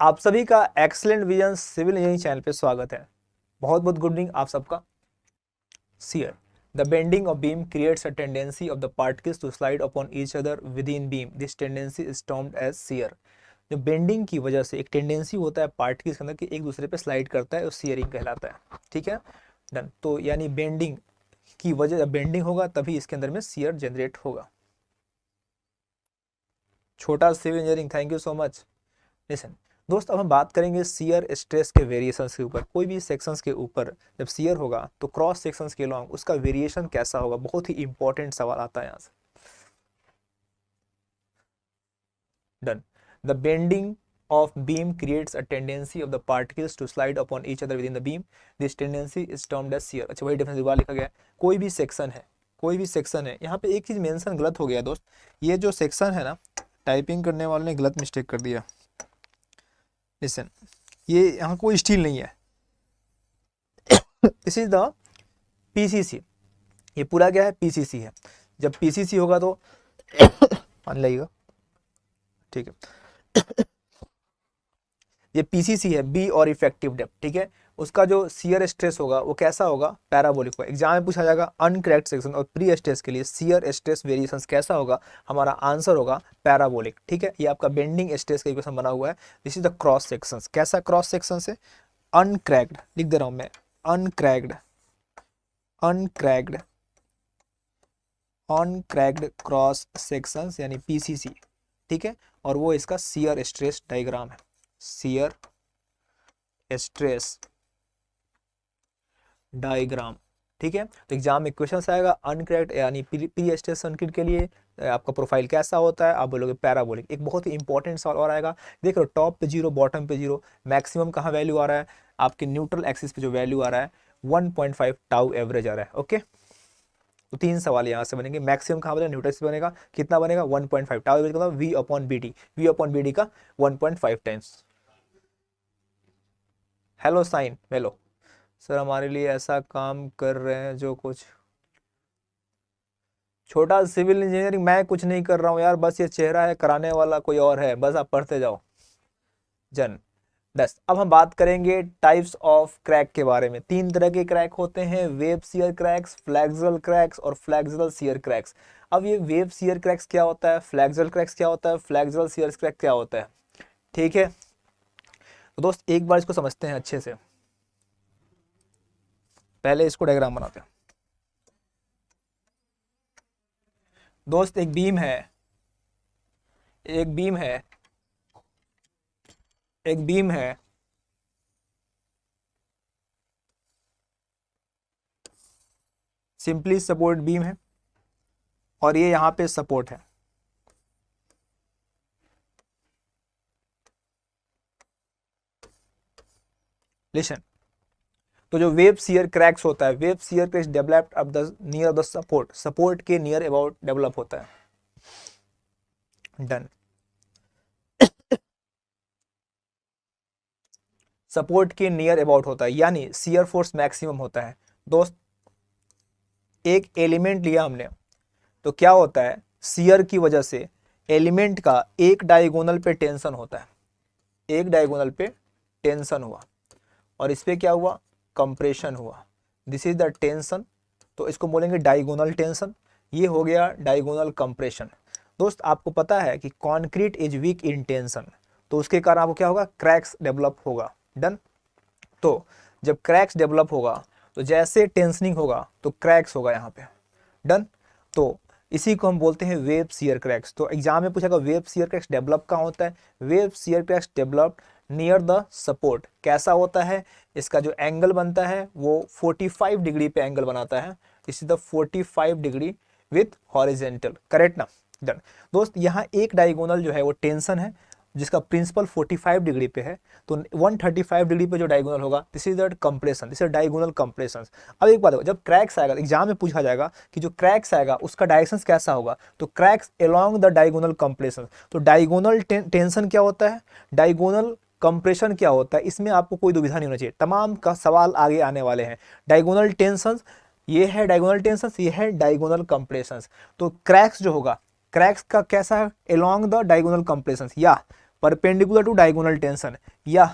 आप सभी का excellent vision civil engineering channel पे स्वागत है। बहुत बहुत गुड इवनिंग आप सबका। Shear. The bending of beam creates a tendency of the particles to slide upon each other within beam. This tendency is termed as shear. जो bending की वजह से एक टेंडेंसी होता है पार्टिकल्स के अंदर कि एक दूसरे पे स्लाइड करता है, वो शेयरिंग कहलाता है। ठीक है, डन। तो यानी बेंडिंग की वजह, जब बेंडिंग होगा तभी इसके अंदर में शेयर जनरेट होगा। छोटा civil engineering, thank you so much. Listen दोस्त, अब हम बात करेंगे शियर स्ट्रेस के वेरिएशंस के ऊपर। कोई भी सेक्शंस के ऊपर जब शियर होगा तो क्रॉस सेक्शंस के लॉन्ग उसका वेरिएशन कैसा होगा, बहुत ही इंपॉर्टेंट सवाल आता है यहाँ से। Done. The bending of beam creates a tendency of the particles to slide upon each other within the beam. This tendency is termed as shear. अच्छा, वही डिफरेंस दोबारा लिखा गया है। कोई भी सेक्शन है, यहाँ पे एक चीज मेंशन गलत हो गया दोस्त। ये जो सेक्शन है ना, टाइपिंग करने वाले ने गलत मिस्टेक कर दिया। लिसन, ये यहाँ कोई स्टील नहीं है। This is the PCC. ये पूरा क्या है, पीसीसी है। जब पीसीसी होगा तो पानी लगेगा, ठीक है। ये पीसीसी है, बी और इफेक्टिव डेप्थ, ठीक है। उसका जो शियर स्ट्रेस होगा वो कैसा होगा, पैराबोलिक होगा। एग्जाम में पूछा जाएगा अनक्रैक्ड सेक्शन और प्री स्ट्रेस के लिए शियर स्ट्रेस वेरिएशंस कैसा होगा, हमारा आंसर होगा पैराबोलिक। ठीक है, ये आपका बेंडिंग स्ट्रेस का इक्वेशन बना हुआ है। This is the cross sections. कैसा क्रॉस सेक्शन से, अनक्रैक्ड लिख दे रहा हूं मैं, अनक्रैक्ड क्रॉस सेक्शंस यानी पीसीसी। ठीक है, और वो इसका शियर स्ट्रेस डायग्राम है, शियर स्ट्रेस डायग्राम। ठीक है, तो एग्जाम में क्वेश्चन आएगा अनक्रैक्ड यानी प्री स्ट्रेस सर्किट के लिए आपका प्रोफाइल कैसा होता है, आप बोलोगे पैराबोलिक। एक बहुत ही इंपॉर्टेंट सवाल और आएगा, देख लो टॉप पे 0 बॉटम पे 0, मैक्सिमम कहाँ वैल्यू आ रहा है, आपके न्यूट्रल एक्सिस पे जो वैल्यू आ रहा है 1.5 टाउ एवरेज आ रहा है। ओके, तो 3 सवाल यहाँ से बनेंगे। मैक्सिमम कहाँ बनेगा, न्यूट्रल एक्सिस बनेगा, कितना बनेगा 1.5 टाउ एवरेज, मतलब v अपॉन बी डी का 1.5 टाइम्स। हेलो साइन वेलो सर, हमारे लिए ऐसा काम कर रहे हैं जो कुछ छोटा सिविल इंजीनियरिंग, मैं कुछ नहीं कर रहा हूँ यार, बस ये चेहरा है, कराने वाला कोई और है, बस आप पढ़ते जाओ। जन 10। अब हम बात करेंगे टाइप्स ऑफ क्रैक के बारे में। 3 तरह के क्रैक होते हैं, web shear cracks, flexural cracks और फ्लेक्सुरल शियर क्रैक्स। अब ये वेब शियर क्रैक्स क्या होता है, फ्लेक्सुरल क्रैक्स क्या होता है, फ्लेक्सुरल शियर क्रैक क्या होता है। ठीक है, तो दोस्त एक बार इसको समझते हैं अच्छे से। पहले इसको डायग्राम बनाते हैं। दोस्त एक बीम है, एक बीम है सिंपली सपोर्ट बीम है, और ये यहां पे सपोर्ट है। लिसन, तो जो वेब शियर क्रैक्स होता है, वेब शियर क्रैक्स डेवलप्ड अब द नियर द सपोर्ट के नियर अबाउट डेवलप होता है। डन। सपोर्ट के नियर अबाउट होता है, यानी शियर फोर्स मैक्सिमम होता है। दोस्त एक एलिमेंट लिया हमने, तो क्या होता है, शियर की वजह से एलिमेंट का एक डायगोनल पे टेंशन होता है, एक डायगोनल पे टेंशन हुआ, और इस पे क्या हुआ, कंप्रेशन हुआ। दिस इज द टेंशन, तो इसको बोलेंगे डायगोनल टेंशन। ये हो गया डायगोनल कंप्रेशन। दोस्त आपको पता है कि concrete is weak in tension, तो उसके कारण आपको क्या होगा, क्रैक्स डेवलप होगा। डन। तो जब क्रैक्स डेवलप होगा तो जैसे टेंशनिंग होगा तो क्रैक्स होगा यहाँ पे। डन। तो इसी को हम बोलते हैं वेब शियर क्रैक्स। तो एग्जाम में पूछेगा वेब शियर क्रैक्स डेवलप कहाँ होता है, web shear cracks developed near the support. कैसा होता है, इसका जो एंगल बनता है वो 45 डिग्री पे एंगल बनाता है। इस is the 45 degree with horizontal, correct ना। डन। दोस्त यहाँ एक डायगोनल जो है वो टेंशन है, जिसका प्रिंसिपल 45 डिग्री पे है, तो 135 डिग्री पे जो डायगोनल होगा this is the compression, this is diagonal compression. अब एक बात, जब क्रैक्स आएगा एग्जाम में पूछा जाएगा कि जो क्रैक्स आएगा उसका डायरेक्शन कैसा होगा, तो cracks along the diagonal compression. तो डायगोनल टेंशन क्या होता है, डायगोनल कंप्रेशन क्या होता है, इसमें आपको कोई दुविधा नहीं होना चाहिए। तमाम का सवाल आगे आने वाले हैं। डायगोनल टेंशन ये है, डायगोनल टेंशन ये है, डायगोनल कंप्रेशन। तो क्रैक्स जो होगा, क्रैक्स का कैसा है, अलोंग द डायगोनल कंप्रेशन, या परपेंडिकुलर टू डायगोनल टेंशन या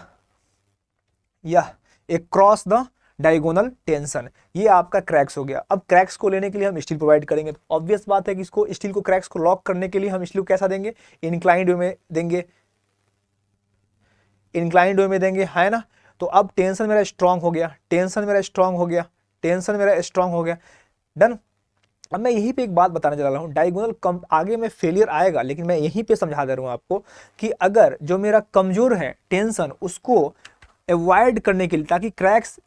एक क्रॉस द डायगोनल टेंशन, ये आपका क्रैक्स हो गया। अब क्रैक्स को लेने के लिए हम स्टील प्रोवाइड करेंगे, तो ऑब्वियस बात है कि इसको स्टील को क्रैक्स को लॉक करने के लिए हम स्टील को कैसा देंगे, इंक्लाइंड वे में देंगे, इंक्लाइंड वे में देंगे, है ना। तो अब टेंशन मेरा स्ट्रांग हो गया, टेंशन मेरा स्ट्रांग हो गया, टेंशन मेरा स्ट्रांग हो गया, डन। अब मैं यहीं पे एक बात बताने जा रहा हूँ, डायगोनल कम आगे में फेलियर आएगा, लेकिन मैं यहीं पे समझा दे रहा हूँ आपको कि अगर जो मेरा कमजोर है टेंशन, उसको अवॉइड करने के लिए, ताकि क्रैक्स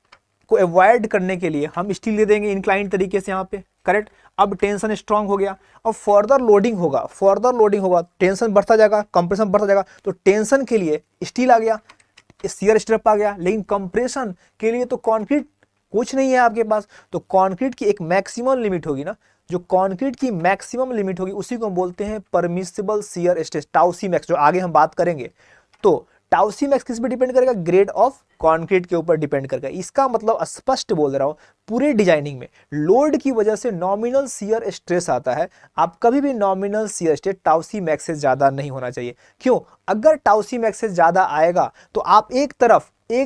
को अवॉइड करने के लिए हम स्टील दे देंगे इंक्लाइंड तरीके से यहाँ पे, करेक्ट। अब टेंशन स्ट्रांग हो गया, अब फर्दर लोडिंग होगा, फर्दर लोडिंग होगा, टेंशन बढ़ता जाएगा, कंप्रेशन बढ़ता जाएगा, तो टेंशन के लिए स्टील आ गया, शियर स्ट्रिप आ गया, लेकिन कंप्रेशन के लिए तो कंक्रीट कुछ नहीं है आपके पास। तो कंक्रीट की एक मैक्सिमम लिमिट होगी ना, जो कंक्रीट की मैक्सिमम लिमिट होगी उसी को हम बोलते हैं permissible shear stress, tau C Max, जो आगे हम बात करेंगे। तो टाउ सी मैक्स किस पे डिपेंड करेगा, ग्रेड ऑफ कंक्रीट के ऊपर डिपेंड करेगा। इसका मतलब स्पष्ट बोल रहा हूं, पूरे डिजाइनिंग में लोड की वजह से नॉमिनल शियर स्ट्रेस आता है, आप कभी भी नॉमिनल शियर स्ट्रेस टाउ सी मैक्स से ज्यादा नहीं होना चाहिए। क्यों, अगर टाउ सी मैक्स से ज्यादा आएगा तो आप एक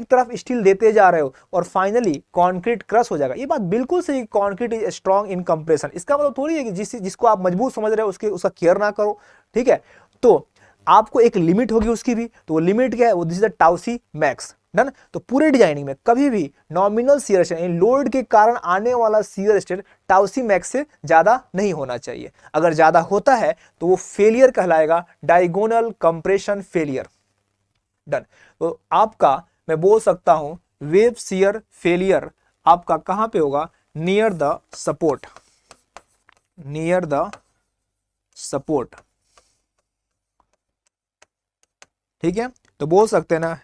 तरफ स्टील देते जा रहे हो और फाइनली कंक्रीट क्रश हो जाएगा। ये बात बिल्कुल सही, concrete is strong in compression, इसका मतलब थोड़ी है कि जिसको आप मजबूत समझ रहे हो उसका केयर ना करो, ठीक है। तो आपको एक लिमिट होगी उसकी भी, तो वो लिमिट क्या है, वो this is the tau C max, done. तो पूरे डिजाइनिंग में कभी भी नॉमिनल शियर स्ट्रेस, लोड के कारण आने वाला शियर स्ट्रेस टाउ सी मैक्स से ज्यादा नहीं होना चाहिए। अगर ज्यादा होता है तो वो फेलियर कहलाएगा, डायगोनल कंप्रेशन फेलियर, डन। तो आपका मैं बोल सकता हूं वेब शियर फेलियर आपका कहां पे होगा, near the support, near the support, ठीक है। तो बोल सकते हैं ना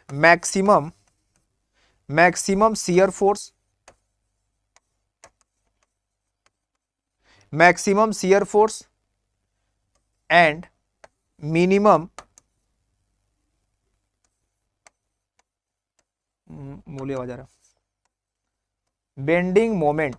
maximum shear force, maximum shear force and minimum मूल्य आ जा रहा बेंडिंग मोमेंट,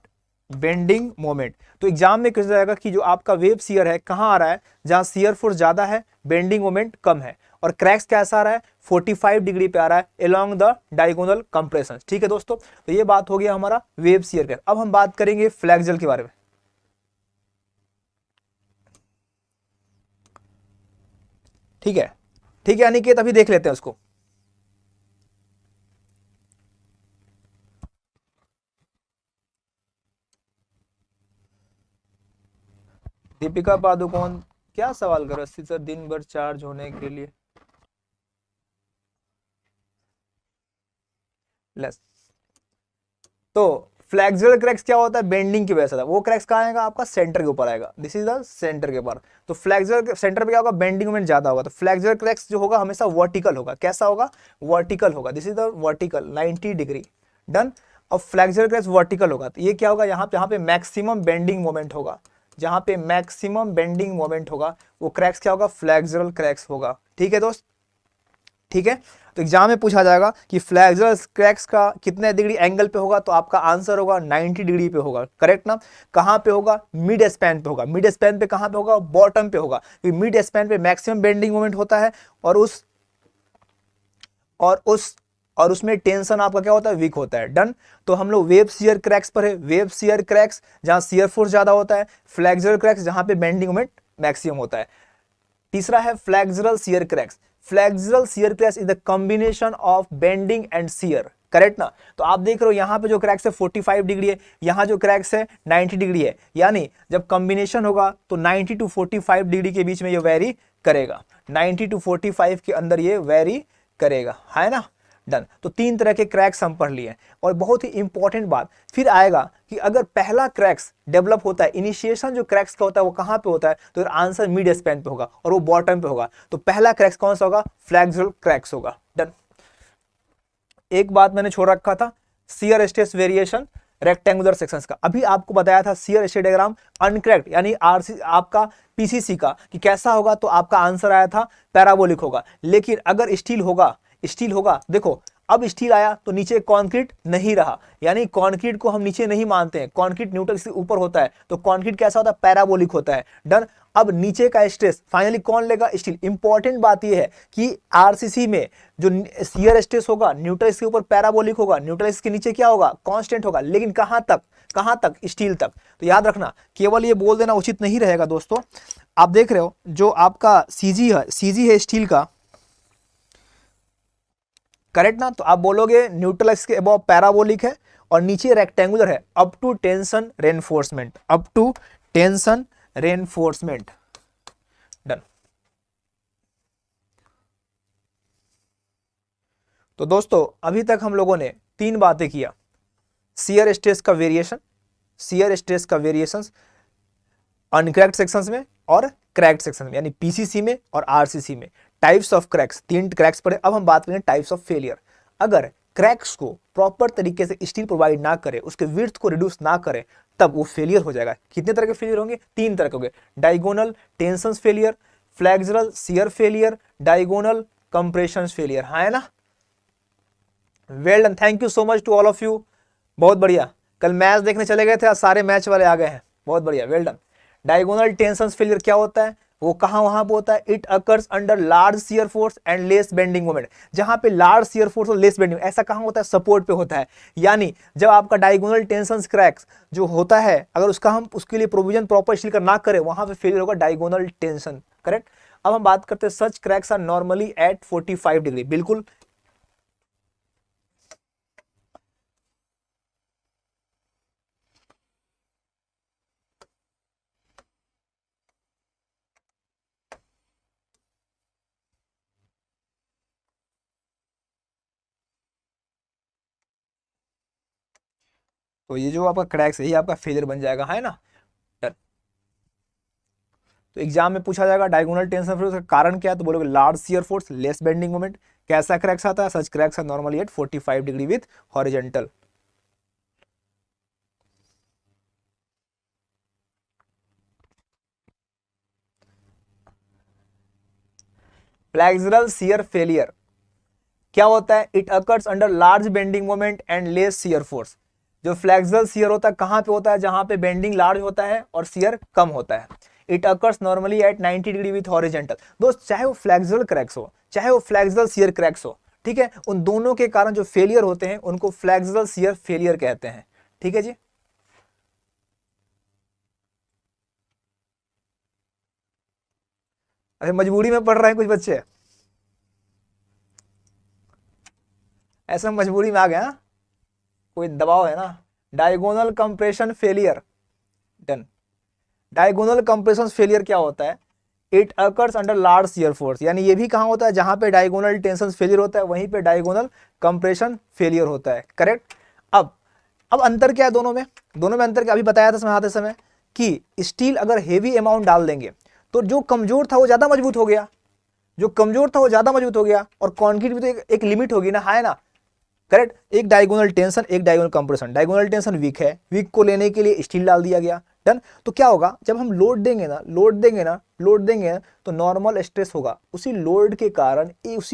बेंडिंग मोमेंट। तो एग्जाम में कैसे जाएगा कि जो आपका वेब शियर है कहां आ रहा है, जहां शियर फोर्स ज्यादा है, बेंडिंग मोमेंट कम है, और क्रैक्स कैसा आ रहा है, 45 डिग्री पे आ रहा है अलोंग द डायगोनल कंप्रेशन, ठीक है दोस्तों। तो ये बात हो गया हमारा वेब शियर का। अब हम बात करेंगे फ्लैक्सजल के बारे में, ठीक है, ठीक है अनिकेत, अभी देख लेते हैं उसको। दीपिका पादुकोण क्या सवाल कर, 80 सर दिन भर चार्ज होने के लिए लेस। तो फ्लैक्सुअल क्रैक्स क्या होता है, बेंडिंग की वजह से, वो क्रैक्स कहाँ आएगा, आपका सेंटर के ऊपर आएगा, दिस इज द सेंटर के ऊपर। तो फ्लैक्सुअल सेंटर पे क्या होगा, बेंडिंग मोमेंट ज्यादा होगा, तो फ्लैक्सुअल क्रैक्स जो होगा हमेशा वर्टिकल होगा, कैसा होगा, वर्टिकल होगा, this is the vertical 90 degree, done. अब फ्लैक्सुअल क्रैक्स वर्टिकल होगा, तो ये क्या होगा, यहाँ पे मैक्सिमम बेंडिंग मोमेंट होगा, जहां पे मैक्सिमम बेंडिंग मोमेंट होगा वो क्रैक्स क्या होगा, फ्लैक्सुअल क्रैक्स होगा, ठीक है दोस्त, ठीक है। तो एग्जाम में पूछा जाएगा कि फ्लैक्सुअल क्रैक्स का कितने डिग्री एंगल पे होगा, तो आपका आंसर होगा 90 डिग्री पे होगा, करेक्ट ना। कहां पे होगा, मिड स्पैन पे होगा, मिड स्पैन पे कहां पे होगा, बॉटम पे होगा, क्योंकि मिड स्पैन पे मैक्सिमम बेंडिंग मोमेंट होता है, और उसमें टेंशन आपका क्या होता है, वीक होता है, डन। तो हम लोग वेब शियर क्रैक्स पर है, वेब शियर क्रैक्स जहां शियर फोर्स ज्यादा होता है, फ्लैक्सुअल क्रैक्स जहां पे बेंडिंग मोमेंट मैक्सिमम होता है। तीसरा है flexural shear cracks, flexural shear cracks is the combination of bending and shear, correct ना। तो आप देख रहे हो यहाँ पे जो क्रैक्स है 45 डिग्री है, यहाँ जो क्रैक्स है 90 डिग्री है, यानी जब कॉम्बिनेशन होगा तो 90 टू 45 डिग्री के बीच में ये वेरी करेगा, 90 टू 45 के अंदर ये वेरी करेगा, है ना, डन। तो तीन तरह के क्रैक्स हम पढ़ लिए। और बहुत ही इंपॉर्टेंट बात फिर आएगा कि अगर पहला क्रैक्स डेवलप होता है, इनिशिएशन जो क्रैक्स का होता है वो कहां पे होता है, तो आंसर मिड स्पैन पे होगा और वो बॉटम पे होगा। तो पहला क्रैक्स कौन सा होगा, फ्लैक्सुअल क्रैक्स होगा, डन। एक बात मैंने छोड़ रखा था, shear stress variation rectangular sections का, अभी आपको बताया था शियर स्ट्रेस डायग्राम अनक्रैक्ड यानी आरसी आपका पीसीसी का कि कैसा होगा, तो आपका आंसर आया था पैराबोलिक होगा। लेकिन अगर स्टील होगा, देखो अब स्टील आया तो नीचे कंक्रीट नहीं रहा, यानी कंक्रीट को हम नीचे नहीं मानते हैं, कंक्रीट न्यूट्रल से ऊपर होता है, तो कंक्रीट कैसा होता है, पैराबोलिक होता है। डन। अब नीचे का स्ट्रेस फाइनली कौन लेगा, स्टील। इंपॉर्टेंट बात यह है कि आरसीसी में जो शियर स्ट्रेस होगा न्यूट्रल के ऊपर पैराबोलिक होगा, न्यूट्रल के नीचे क्या होगा, कांस्टेंट होगा, लेकिन कहां तक, कहां तक, स्टील तक। तो याद रखना, केवल ये बोल देना उचित नहीं रहेगा दोस्तों। आप देख रहे हो जो आपका सीजी है स्टील का, करेक्ट ना, तो आप बोलोगे न्यूट्रल एक्सिस के अबव पैराबोलिक है और नीचे रेक्टेंगुलर है, up to tension reinforcement, up to tension reinforcement. Done. तो दोस्तों अभी तक हम लोगों ने 3 बातें किया, शियर स्ट्रेस का वेरिएशन, शियर स्ट्रेस का वेरिएशन अनक्रैक्ड सेक्शंस में और क्रैक्ड सेक्शन में, यानी पीसीसी में और आरसीसी में। टाइप्स ऑफ क्रैक्स, 3 क्रैक्स पढ़े। अब हम बात करें टाइप्स ऑफ फेलियर। अगर क्रैक्स को प्रॉपर तरीके से स्टील प्रोवाइड ना करे, उसके विड्थ को रिड्यूस ना करे, तब वो फेलियर हो जाएगा। कितने तरह के फेलियर होंगे, 3 तरह के होंगे, diagonal tension failure, flexural shear failure, diagonal compression failure. हाँ है ना, well done, thank you so much to all of you, बहुत बढ़िया। कल मैच देखने चले गए थे, आज सारे मैच वाले आ गए हैं, बहुत बढ़िया, well done. Diagonal tension failure क्या होता है, वो कहां वहां पे होता है, it occurs under large shear force and less bending moment. जहां पे लार्ज शियर फोर्स और लेस बेंडिंग, ऐसा कहां होता है, सपोर्ट पे होता है। यानी जब आपका डायगोनल टेंशन क्रैक्स जो होता है, अगर उसका हम उसके लिए प्रोविजन प्रॉपर स्टील का ना करें, वहां पे फेलियर होगा डायगोनल टेंशन, करेक्ट। अब हम बात करते हैं such cracks are normally at 45 degree, बिल्कुल तो ये जो आपका क्रैक्स है ये आपका फेलियर बन जाएगा, है ना। तो एग्जाम में पूछा जाएगा डायगोनल टेंशन फोर्स का कारण क्या है, तो बोलोगे large shear force, less bending moment. कैसा क्रैक्स आता है, such cracks are normally at 45 degree with horizontal. Flexural shear failure क्या होता है, it occurs under large bending moment and less shear force. जो फ्लेक्सुरल शियर होता है कहां पे होता है, जहां पे बेंडिंग लार्ज होता है और शियर कम होता है। It occurs normally at 90 degree with horizontal. दोस्त चाहे वो फ्लेक्सुरल क्रैक्स हो, चाहे वो फ्लेक्सुरल शियर क्रैक्स हो, ठीक है, उन दोनों के कारण जो फेलियर होते हैं उनको फ्लेक्सुरल शियर फेलियर कहते हैं, ठीक है जी। अरे मजबूरी में पढ़ रहे हैं कुछ बच्चे, ऐसा मजबूरी में आ गया, कोई दबाव है ना। Diagonal compression failure, done. Diagonal compression failure क्या होता है, it occurs under large shear force, यानी ये भी कहां होता है, जहां पे डायगोनल टेंशन फेलियर होता है वहीं पे डायगोनल कंप्रेशन फेलियर होता है, करेक्ट। अब अंतर क्या है दोनों में, दोनों में अंतर क्या अभी बताया था समझाते समय कि स्टील अगर हेवी अमाउंट डाल देंगे तो जो कमजोर था वो ज्यादा मजबूत हो गया, जो कमजोर था वो ज्यादा मजबूत हो गया, और कंक्रीट भी तो एक लिमिट होगी ना, है ना, करेक्ट। एक डायगोनल टेंशन, एक diagonal compression. Diagonal tension weak है, वीक को लेने के लिए स्टील डाल दिया गया, डन। तो क्या होगा, जब हम लोड देंगे ना, लोड देंगे तो नॉर्मल स्ट्रेस होगा, उसी लोड के कारण उस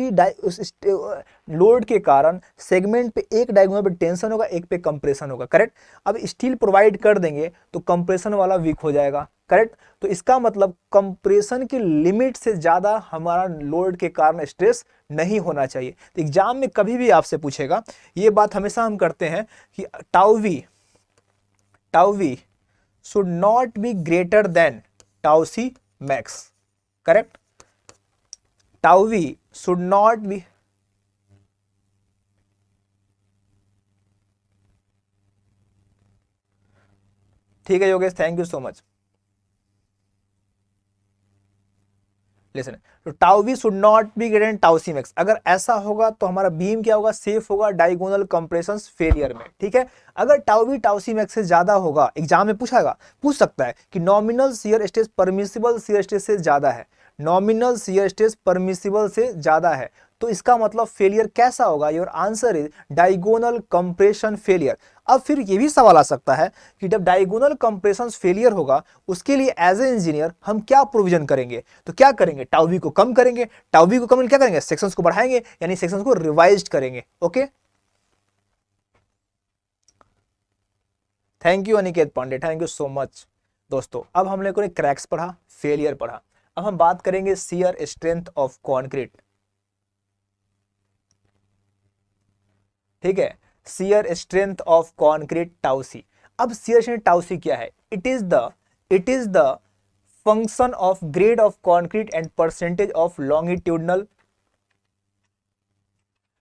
लोड के कारण सेगमेंट पे एक डायगोनल पे टेंशन होगा, एक पे कंप्रेशन होगा, करेक्ट। अब स्टील प्रोवाइड कर देंगे तो कंप्रेशन वाला वीक हो जाएगा, करेक्ट। तो इसका मतलब कंप्रेशन की लिमिट से ज्यादा हमारा लोड के कारण स्ट्रेस नहीं होना चाहिए। तो एग्जाम में कभी भी आपसे पूछेगा, ये बात हमेशा हम करते हैं कि tau v should not be greater than tau C max, correct. Tau v should not be, ठीक है Yogesh, thank you so much. Listen, तो tau v should not be greater than tau C max. अगर ऐसा होगा तो हमारा beam क्या होगा, सेफ होगा डायगोनल कंप्रेशन फेलियर में, ठीक है। अगर टाउ वी टाउ सी मैक्स से ज्यादा होगा, एग्जाम में पूछ सकता है कि nominal shear stress permissible shear stress से ज्यादा है, नॉमिनल शियर स्ट्रेस परमिसिबल से ज्यादा है, तो इसका मतलब फेलियर कैसा होगा? Your answer is diagonal compression failure. अब फिर ये भी सवाल आ सकता है कि जब डायगोनल कंप्रेशन फेलियर होगा उसके लिए एज ए इंजीनियर हम क्या प्रोविजन करेंगे? तो क्या करेंगे? टाउ वी को कम करेंगे, टाउ वी को कम क्या करेंगे? सेक्शंस को बढ़ाएंगे, यानी सेक्शंस को रिवाइज करेंगे। Okay, thank you Aniket Pandey, thank you so much. दोस्तों अब हम लोगों ने क्रैक्स पढ़ा, फेलियर पढ़ा, अब हम बात करेंगे शियर स्ट्रेंथ ऑफ कॉन्क्रीट। ठीक है, shear strength of concrete tau c. अब शियर स्ट्रेंथ टाउ सी क्या है? It is the function of grade of concrete and percentage of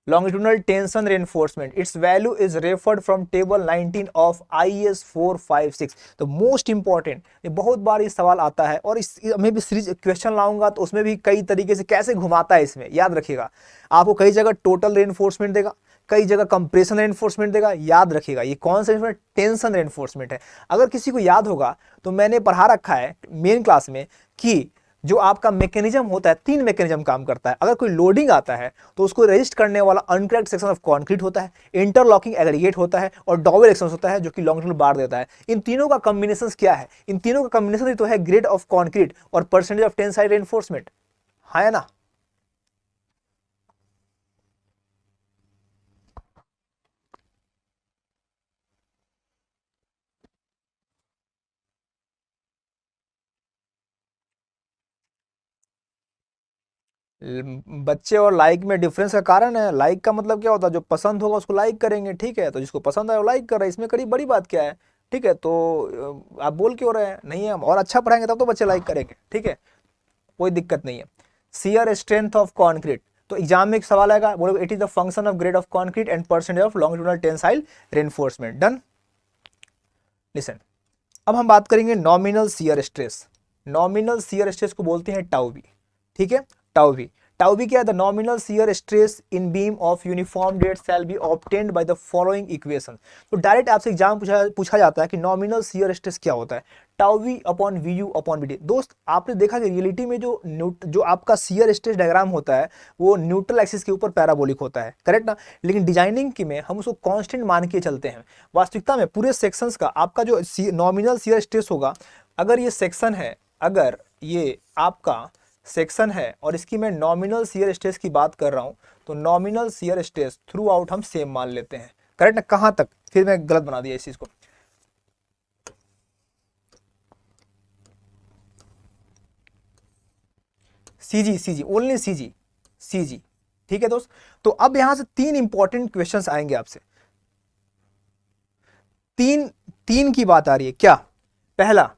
longitudinal tension reinforcement. Its value is referred from table 19 of IS 456. तो most important, ये बहुत बार ये सवाल आता है और मैं भी सीरीज क्वेश्चन लाऊंगा तो उसमें भी कई तरीके से कैसे घुमाता है इसमें, याद रखिएगा। आपको कई जगह टोटल रेनफोर्समेंट देगा, कई जगह कंप्रेशन रेनफोर्समेंट देगा, याद रखिएगा ये कौन सा टेंशन रेनफोर्समेंट है। अगर किसी को याद होगा तो मैंने पढ़ा रखा है मेन क्लास में कि जो आपका मैकेनिज्म होता है, 3 मैकेनिज्म काम करता है। अगर कोई लोडिंग आता है तो उसको रेजिस्ट करने वाला अनक्रैक्ड सेक्शन ऑफ कंक्रीट होता है, इंटरलॉकिंग एग्रीगेट होता है और डॉवेल एक्शन होता है जो कि लॉन्गिट्यूडनल बार देता है। इन तीनों का कॉम्बिनेशन क्या है? इन तीनों का कॉम्बिनेशन तो है ग्रेड ऑफ कंक्रीट और परसेंटेज ऑफ टेंसाइल रेनफोर्समेंट, है ना? बच्चे और लाइक में डिफरेंस का कारण है। लाइक का मतलब क्या होता है? जो पसंद होगा उसको लाइक करेंगे, ठीक है? तो जिसको पसंद है वो लाइक कर रहा है, इसमें करीब बड़ी बात क्या है? ठीक है, तो आप बोल क्यों रहे हैं? नहीं है, हम और अच्छा पढ़ाएंगे तब तो बच्चे लाइक करेंगे, ठीक है, कोई दिक्कत नहीं है। शियर स्ट्रेंथ ऑफ कॉन्क्रीट, तो एग्जाम में एक सवाल आएगा, बोलोगे it is the function of grade of concrete and percentage of longitudinal tensile reinforcement. Done. Listen, अब हम बात करेंगे nominal shear stress. Nominal shear stress को बोलते हैं टाउ वी, ठीक है, टाउ वी। टाउ वी क्या है? The nominal shear stress in beam of uniform डेट shall be obtained by the following equation. तो डायरेक्ट आपसे एग्जाम पूछा जाता है कि नॉमिनल शियर स्ट्रेस क्या होता है? Tau V upon V U upon V D. दोस्त आपने देखा कि रियलिटी में जो आपका शियर स्ट्रेस डायग्राम होता है वो न्यूट्रल एक्सिस के ऊपर पैराबोलिक होता है, करेक्ट ना? लेकिन डिजाइनिंग की में हम उसको कांस्टेंट मान के चलते हैं। वास्तविकता में पूरे सेक्शंस का आपका जो नॉमिनल शियर स्ट्रेस होगा, अगर ये सेक्शन है, अगर ये आपका सेक्शन है और इसकी मैं नॉमिनल शियर स्ट्रेस की बात कर रहा हूं, तो nominal shear stress through out हम सेम मान लेते हैं, करेक्ट ना? कहां तक? फिर मैं गलत बना दिया इस चीज को। सीजी ओनली सीजी, ठीक है दोस्त। तो अब यहां से 3 इंपॉर्टेंट क्वेश्चंस आएंगे आपसे। तीन की बात आ रही है क्या? पहला,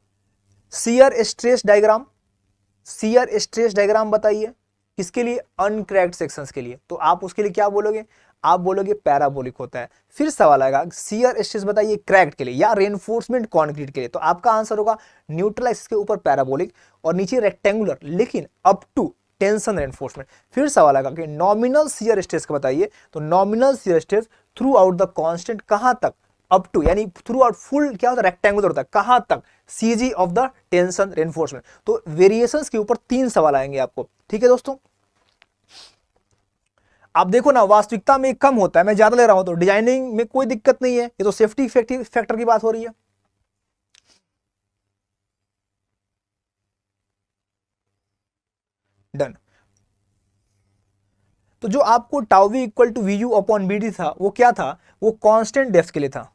shear stress diagram. Shear stress diagram बताइए किसके लिए? अनक्रैक्ड सेक्शंस के लिए। तो आप उसके लिए क्या बोलोगे? आप बोलोगे पैराबोलिक होता है। फिर सवाल आएगा शियर स्ट्रेस बताइए क्रैक्ड के लिए या रेनफोर्समेंट कंक्रीट के लिए, तो आपका आंसर होगा न्यूट्रल एक्सिस के ऊपर पैराबोलिक और नीचे रेक्टेंगुलर, लेकिन अप टू टेंशन रेनफोर्समेंट। फिर सवाल आएगा कि नॉमिनल शियर स्ट्रेस का बताइए, तो nominal shear stress through out the constant, कहां तक? अप टू, यानी थ्रू आउट फुल क्या होता है? रेक्टेंगुलर होता है, कहां तक? CG of the tension reinforcement. तो वेरिएशंस के ऊपर 3 सवाल आएंगे आपको, ठीक है दोस्तों। आप देखो ना, वास्तविकता में कम होता है, मैं ज्यादा ले रहा हूं तो डिजाइनिंग में कोई दिक्कत नहीं है, ये तो सेफ्टी फैक्टर की बात हो रही है। डन। तो जो आपको tau V equal to V U upon B D था वो क्या था? वो कांस्टेंट डेप्थ के लिए था।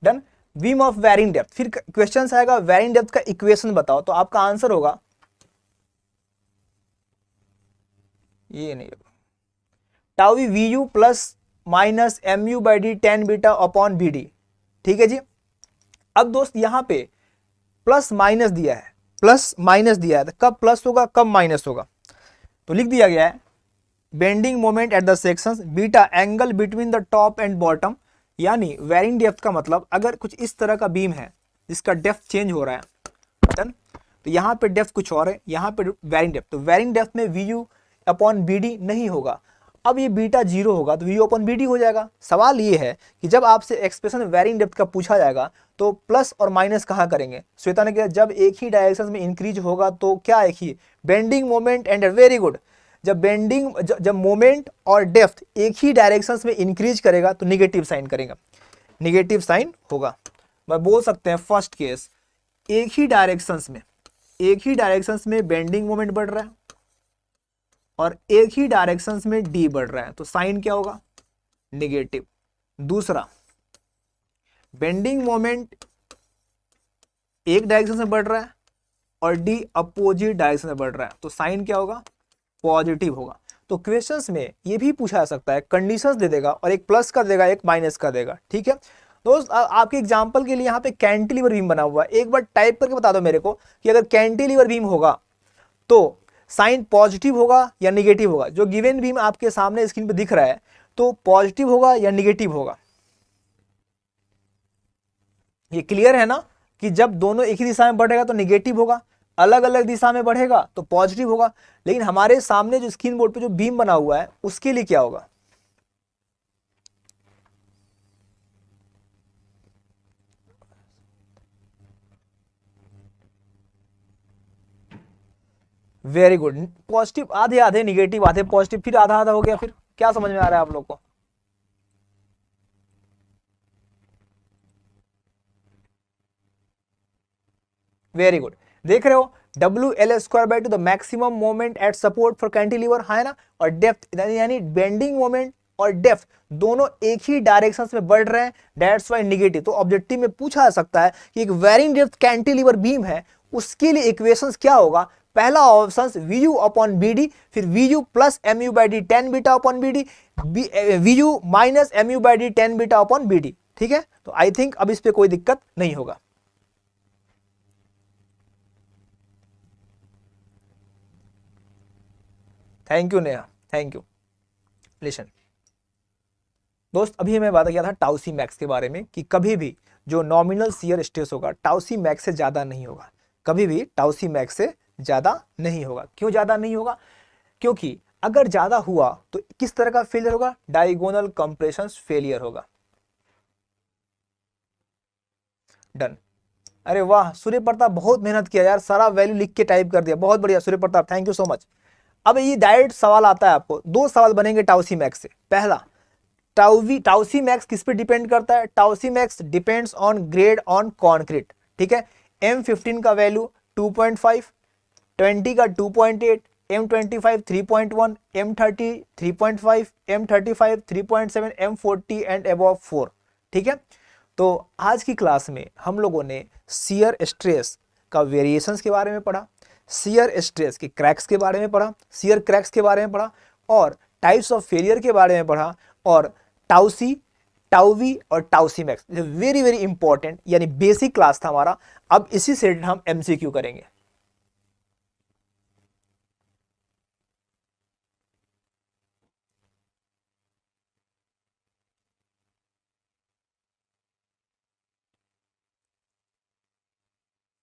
Done. Beam of varying depth, फिर क्वेश्चन आएगा वेरिंग डेप्थ का इक्वेशन बताओ, तो आपका आंसर होगा ये नहीं, tau V U plus minus M U by D tan beta upon B D, ठीक है जी। अब दोस्त यहां पे प्लस माइनस दिया है, प्लस माइनस दिया है, तो कब प्लस होगा कब माइनस होगा? तो लिख दिया गया है bending moment at the sections, beta angle between the top and bottom, यानी वेरिंग डेप्थ का मतलब अगर कुछ इस तरह का बीम है जिसका डेप्थ चेंज हो रहा है, डन, तो यहाँ पे डेप्थ कुछ और है, यहाँ पे वेरिंग डेप्थ, तो वेरिंग डेप्थ में V U upon B D नहीं होगा, अब ये बीटा 0 होगा तो VU अपन BD हो जाएगा। सवाल ये है कि जब आपसे एक्सप्रेशन वेरिंग डेप्थ का पूछा जाएगा तो प्लस और माइनस कहाँ करेंगे। श्वेता ने कहा जब एक ही डायरेक्शन में इंक्रीज होगा तो क्या एक ही bending moment and very good. जब मोमेंट और डेप्थ एक ही डायरेक्शन में इंक्रीज करेगा तो निगेटिव साइन करेगा, निगेटिव साइन होगा। मैं बोल सकते हैं फर्स्ट केस एक ही डायरेक्शंस में बेंडिंग मोमेंट बढ़ रहा है और एक ही डायरेक्शंस में डी बढ़ रहा है तो साइन क्या होगा, निगेटिव। दूसरा, बेंडिंग मोमेंट एक डायरेक्शन से बढ़ रहा है और डी अपोजिट डायरेक्शन से बढ़ रहा है तो साइन क्या होगा, पॉजिटिव होगा। तो क्वेश्चंस में ये भी पूछा जा सकता है, कंडीशंस दे देगा और एक प्लस का देगा एक माइनस का देगा। ठीक है दोस्त, आपके एग्जांपल के लिए यहाँ पे कैंटिलीवर बीम बना हुआ है, एक बार टाइप करके बता दो मेरे को कि अगर कैंटिलीवर बीम होगा तो साइन पॉजिटिव होगा या निगेटिव होगा। जो गिवन बीम आपके सामने स्क्रीन पे दिख रहा है तो पॉजिटिव होगा या निगेटिव होगा। ये क्लियर है ना कि जब दोनों एक ही दिशा में बढ़ेगा तो निगेटिव होगा, अलग अलग दिशा में बढ़ेगा तो पॉजिटिव होगा। लेकिन हमारे सामने जो स्क्रीन बोर्ड पे जो बीम बना हुआ है उसके लिए क्या होगा, वेरी गुड, पॉजिटिव आधे आधे, निगेटिव आधे पॉजिटिव, फिर आधा आधा हो गया। फिर क्या समझ में आ रहा है आप लोग को, वेरी गुड। देख रहे हो WL² the maximum moment at support for cantilever है ना, और डेप्थ यानी बेंडिंग मोमेंट और डेप्थ दोनों एक ही डायरेक्शन में बढ़ रहे हैं, दैट्स वाई निगेटिव। तो ऑब्जेक्टिव में पूछा जा सकता है कि एक वेरिंग डेप्थ कैंटिलीवर बीम है उसके लिए इक्वेशंस क्या होगा। पहला ऑप्शन VU अपॉन BD, फिर VU plus MU/D tan beta upon BD, VU minus MU/D tan beta upon BD। ठीक है, तो आई थिंक अब इस पे कोई दिक्कत नहीं होगा। Thank you Neha, thank you. Listen दोस्त, अभी मैं बात किया था टाउसी मैक्स के बारे में कि कभी भी जो नॉमिनल शियर स्ट्रेस होगा टाउसी मैक्स से ज्यादा नहीं होगा, कभी भी टाउसी मैक्स से ज्यादा नहीं होगा। क्यों ज्यादा नहीं होगा, क्योंकि अगर ज्यादा हुआ तो किस तरह का फेलियर होगा, डायगोनल कंप्रेशन फेलियर होगा। डन। अरे वाह सूर्य प्रताप, बहुत मेहनत किया यार, सारा वैल्यू लिख के टाइप कर दिया, बहुत बढ़िया Surya Pratap, thank you so much. अब ये डायरेक्ट सवाल आता है आपको, दो सवाल बनेंगे टाउसी मैक्स से। पहला, टाउसी मैक्स किस पे डिपेंड करता है, टाउसी max depends on grade on concrete. ठीक है, M15 का वैल्यू 2.5, 20 का 2.8, M25 3.1, M30 3.5, M35 3.7, M40 and above 4। ठीक है, तो आज की क्लास में हम लोगों ने शियर स्ट्रेस का वेरिएशंस के बारे में पढ़ा, शियर स्ट्रेस के क्रैक्स के बारे में पढ़ा, शियर क्रैक्स के बारे में पढ़ा, और टाइप्स ऑफ फेलियर के बारे में पढ़ा, और टाउसी, टाउवी और टाउसी मैक्स। वेरी वेरी इंपॉर्टेंट, यानी बेसिक क्लास था हमारा। अब इसी से हम MCQ करेंगे।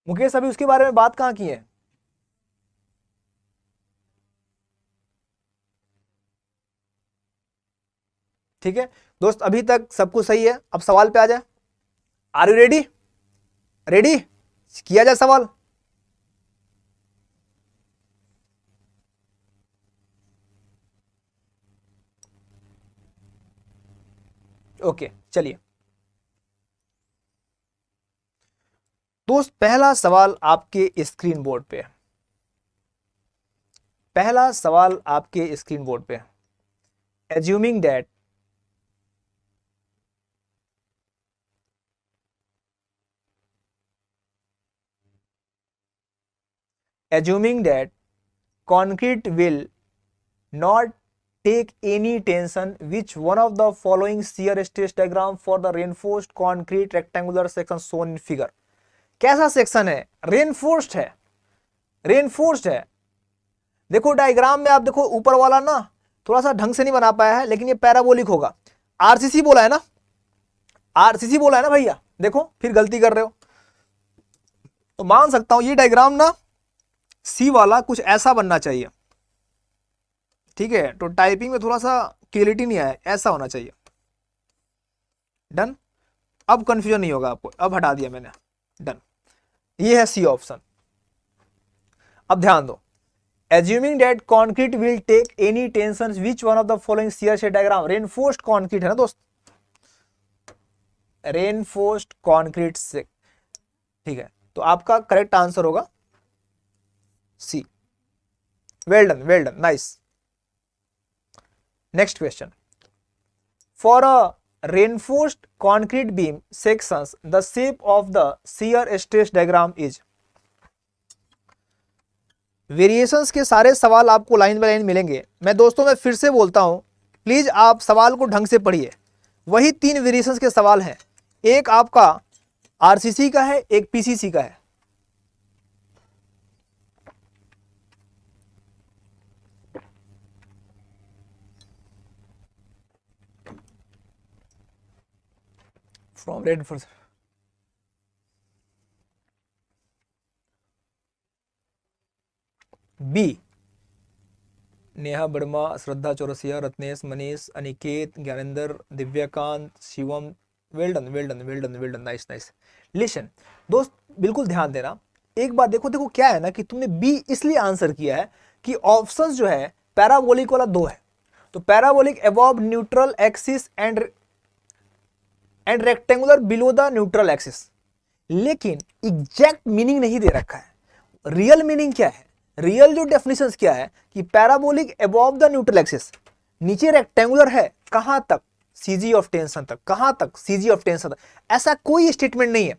मुकेश अभी उसके बारे में बात कहां की है, ठीक है दोस्त, अभी तक सब कुछ सही है। अब सवाल पे आ जाए, आर यू रेडी, रेडी किया जाए सवाल। ओके चलिए दोस्त, पहला सवाल आपके स्क्रीन बोर्ड पे है, पहला सवाल आपके स्क्रीन बोर्ड पे है। Assuming that concrete will not take any tension, which one of the following shear stress diagram for the reinforced concrete rectangular section shown in figure। कैसा सेक्शन है, रेनफोर्स्ड है, रेनफोर्स्ड है। देखो डायग्राम में आप देखो, ऊपर वाला ना थोड़ा सा ढंग से नहीं बना पाया है, लेकिन ये पैराबोलिक होगा। RCC बोला है ना, RCC बोला है ना भैया, देखो फिर गलती कर रहे हो। तो मान सकता हूं ये डायग्राम ना C वाला कुछ ऐसा बनना चाहिए। ठीक है, तो टाइपिंग में थोड़ा सा क्लियरिटी नहीं आया, ऐसा होना चाहिए। डन, अब कंफ्यूजन नहीं होगा आपको, अब हटा दिया मैंने। डन, ये है सी ऑप्शन। अब ध्यान दो, assuming that concrete will take any tensions, which one of the following shear shear diagram, reinforced concrete है ना दोस्त, reinforced concrete से, ठीक है, तो आपका करेक्ट आंसर होगा C. Well done, well done, nice. Next question, for a reinforced concrete beam sections the shape of the shear stress diagram is। Variations के सारे सवाल आपको लाइन बाय लाइन मिलेंगे। मैं दोस्तों मैं फिर से बोलता हूं, प्लीज आप सवाल को ढंग से पढ़िए। वही 3 वेरिएशंस के सवाल हैं, एक आपका आरसीसी का है, एक पीसीसी का है। From red for B, Neha Verma, Shraddha Chaurasia, Ratnesh, Manish, Aniket, Gyanendra, Divyakant, Shivam. Well done, well done, well done, well done, nice nice. Listen दोस्त, बिल्कुल ध्यान देना। एक बात देखो, देखो क्या है ना कि तुमने बी इसलिए आंसर किया है कि ऑप्शंस जो है पैराबोलिक वाला 2 है, तो parabolic above neutral axis and rectangular below the neutral axis, लेकिन एग्जैक्ट मीनिंग नहीं दे रखा है। रियल मीनिंग क्या है, रियल जो डेफिनेशन क्या है कि parabolic above the neutral axis, नीचे रेक्टेंगुलर है कहां तक, सीजी ऑफ टेंशन तक, कहां तक, सीजी ऑफ टेंशन तक, ऐसा कोई स्टेटमेंट नहीं है।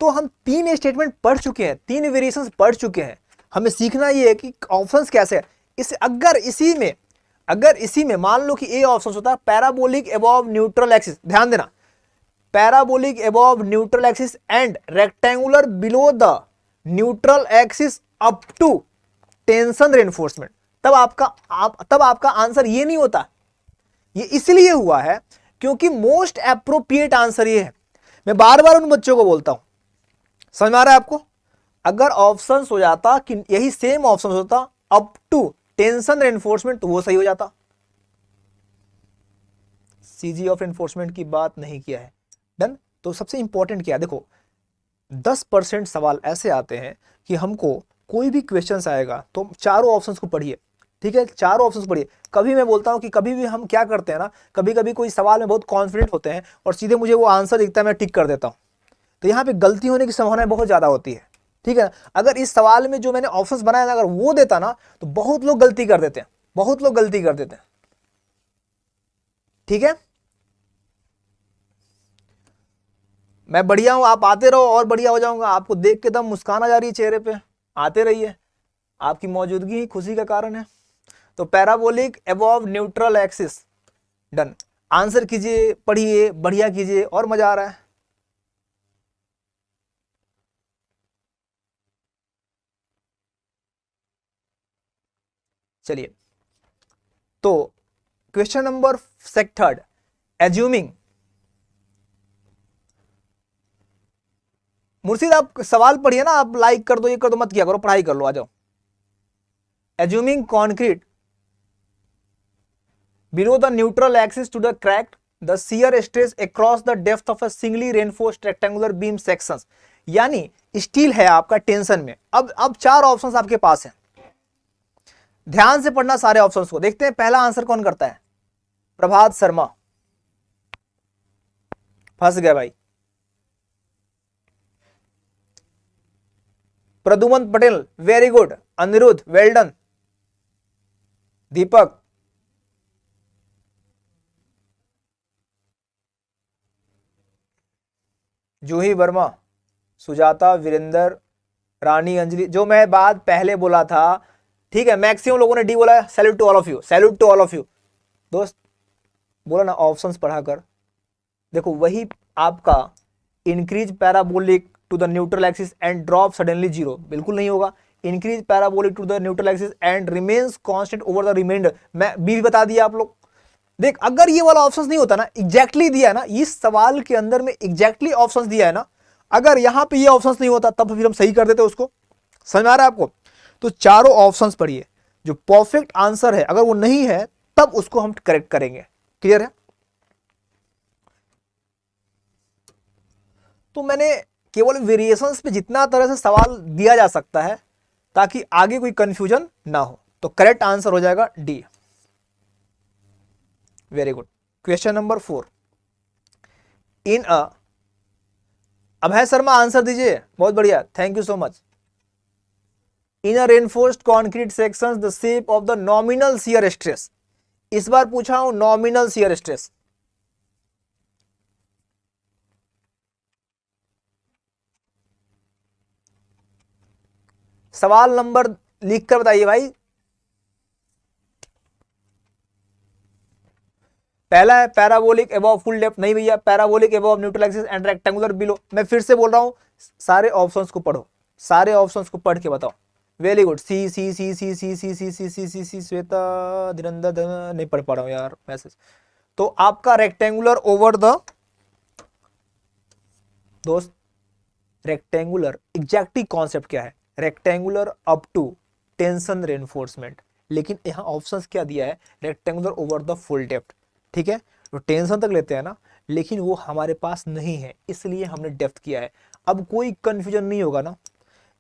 तो हम 3 स्टेटमेंट पढ़ चुके हैं, 3 वेरिएशंस पढ़ चुके हैं। हमें सीखना ये है कि ऑप्शंस कैसे है। अगर इसी में मान लो कि ए ऑप्शन होता है पैराबोलिक अबव न्यूट्रल एक्सिस, ध्यान देना, parabolic above neutral axis and rectangular below the neutral axis up to tension reinforcement, तब आपका आंसर ये नहीं होता। ये इसलिए हुआ है क्योंकि मोस्ट एप्रोप्रिएट आंसर ये है। मैं बार बार उन बच्चों को बोलता हूं, समझ में आ रहा है आपको? अगर ऑप्शंस हो जाता कि यही सेम ऑप्शन होता अप टू टेंशन रेनफोर्समेंट, तो वो सही हो जाता। सीजी ऑफ रेनफोर्समेंट की बात नहीं किया है। डन। तो सबसे इंपॉर्टेंट क्या है, देखो 10% सवाल ऐसे आते हैं कि हमको कोई भी क्वेश्चन आएगा तो चारों ऑप्शंस को पढ़िए, ठीक है, चारों ऑप्शंस पढ़िए। कभी मैं बोलता हूं कि कभी भी हम क्या करते हैं ना, कभी कभी कोई सवाल में बहुत कॉन्फिडेंट होते हैं और सीधे मुझे वो आंसर दिखता है, मैं टिक कर देता हूं, तो यहाँ पे गलती होने की संभावना बहुत ज्यादा होती है, ठीक है। अगर इस सवाल में जो मैंने ऑप्शंस बनाया ना, अगर वो देता ना, तो बहुत लोग गलती कर देते हैं, बहुत लोग गलती कर देते हैं, ठीक है। मैं बढ़िया हूं, आप आते रहो और बढ़िया हो जाऊंगा। आपको देख के एकदम मुस्कान आ जा रही है चेहरे पे, आते रहिए, आपकी मौजूदगी ही खुशी का कारण है। तो parabolic above neutral axis, done. Answer कीजिए, पढ़िए, बढ़िया कीजिए, और मजा आ रहा है। चलिए, तो क्वेश्चन नंबर 3, एज्यूमिंग। मुर्शिद आप सवाल पढ़िए ना, आप लाइक कर दो, ये कर दो, मत किया करो, पढ़ाई कर लो, आ जाओ। Assuming concrete below the neutral axis to the cracked, the shear stress across the depth of a singly reinforced rectangular beam sections, यानी स्टील है आपका टेंशन में। अब 4 ऑप्शंस आपके पास हैं, ध्यान से पढ़ना सारे ऑप्शंस को। देखते हैं पहला आंसर कौन करता है। प्रभात शर्मा, फंस गए भाई। Praduman Patel, very good. Aniruddh, well done. Deepak, Juhi Verma, Sujata, Virendra, Rani, Anjali, जो मैं बात पहले बोला था, ठीक है, मैक्सिमम लोगों ने डी बोला है। Salute to all of you, salute to all of you. दोस्त बोला ना ऑप्शंस पढ़ा कर, देखो वही आपका increase parabolic to the neutral axis and drop suddenly 0 बिल्कुल नहीं होगा। Increase parabolic to the neutral axis and remains constant over the reminder, मैं भी बता दिया आप लोग। देख, अगर ये वाला ऑप्शन नहीं होता ना, एग्जैक्टली दिया है ना, इस सवाल के अंदर में एग्जैक्टली ऑप्शन दिया है ना, अगर यहां पे ये ऑप्शन नहीं होता तब फिर हम सही कर देते उसको। समझ आ रहा है आपको? तो चारों ऑप्शंस पढ़िए, जो परफेक्ट आंसर है अगर वो नहीं है तब उसको हम करेक्ट करेंगे। क्लियर है? तो मैंने केवल वेरिएशंस पे जितना तरह से सवाल दिया जा सकता है ताकि आगे कोई कंफ्यूजन ना हो। तो करेक्ट आंसर हो जाएगा D. Very good. Question number 4। इन अ, अभय शर्मा आंसर दीजिए, बहुत बढ़िया, thank you so much. In a reinforced concrete sections the shape of the nominal shear stress, इस बार पूछा हूं नॉमिनल शियर स्ट्रेस। सवाल नंबर लिखकर बताइए भाई। पहला है पैराबोलिक अबव फुल डेप्थ, नहीं भैया, parabolic above neutral axis and rectangular below. मैं फिर से बोल रहा हूं, सारे ऑप्शंस को पढ़ो, सारे ऑप्शंस को पढ़ के बताओ। Very good. C C C C C C C C C C C Shweta Dhirendra, नहीं पढ़ पा रहा हूं यार मैसेज। तो आपका रेक्टेंगुलर ओवर द, दोस्त रेक्टेंगुलर एग्जैक्टली कॉन्सेप्ट क्या है? Rectangular up to tension reinforcement, लेकिन यहां ऑप्शंस क्या दिया है? Rectangular over the full depth. ठीक है, तो टेंशन तक लेते हैं ना, लेकिन वो हमारे पास नहीं है इसलिए हमने डेप्थ किया है। अब कोई कंफ्यूजन नहीं होगा ना,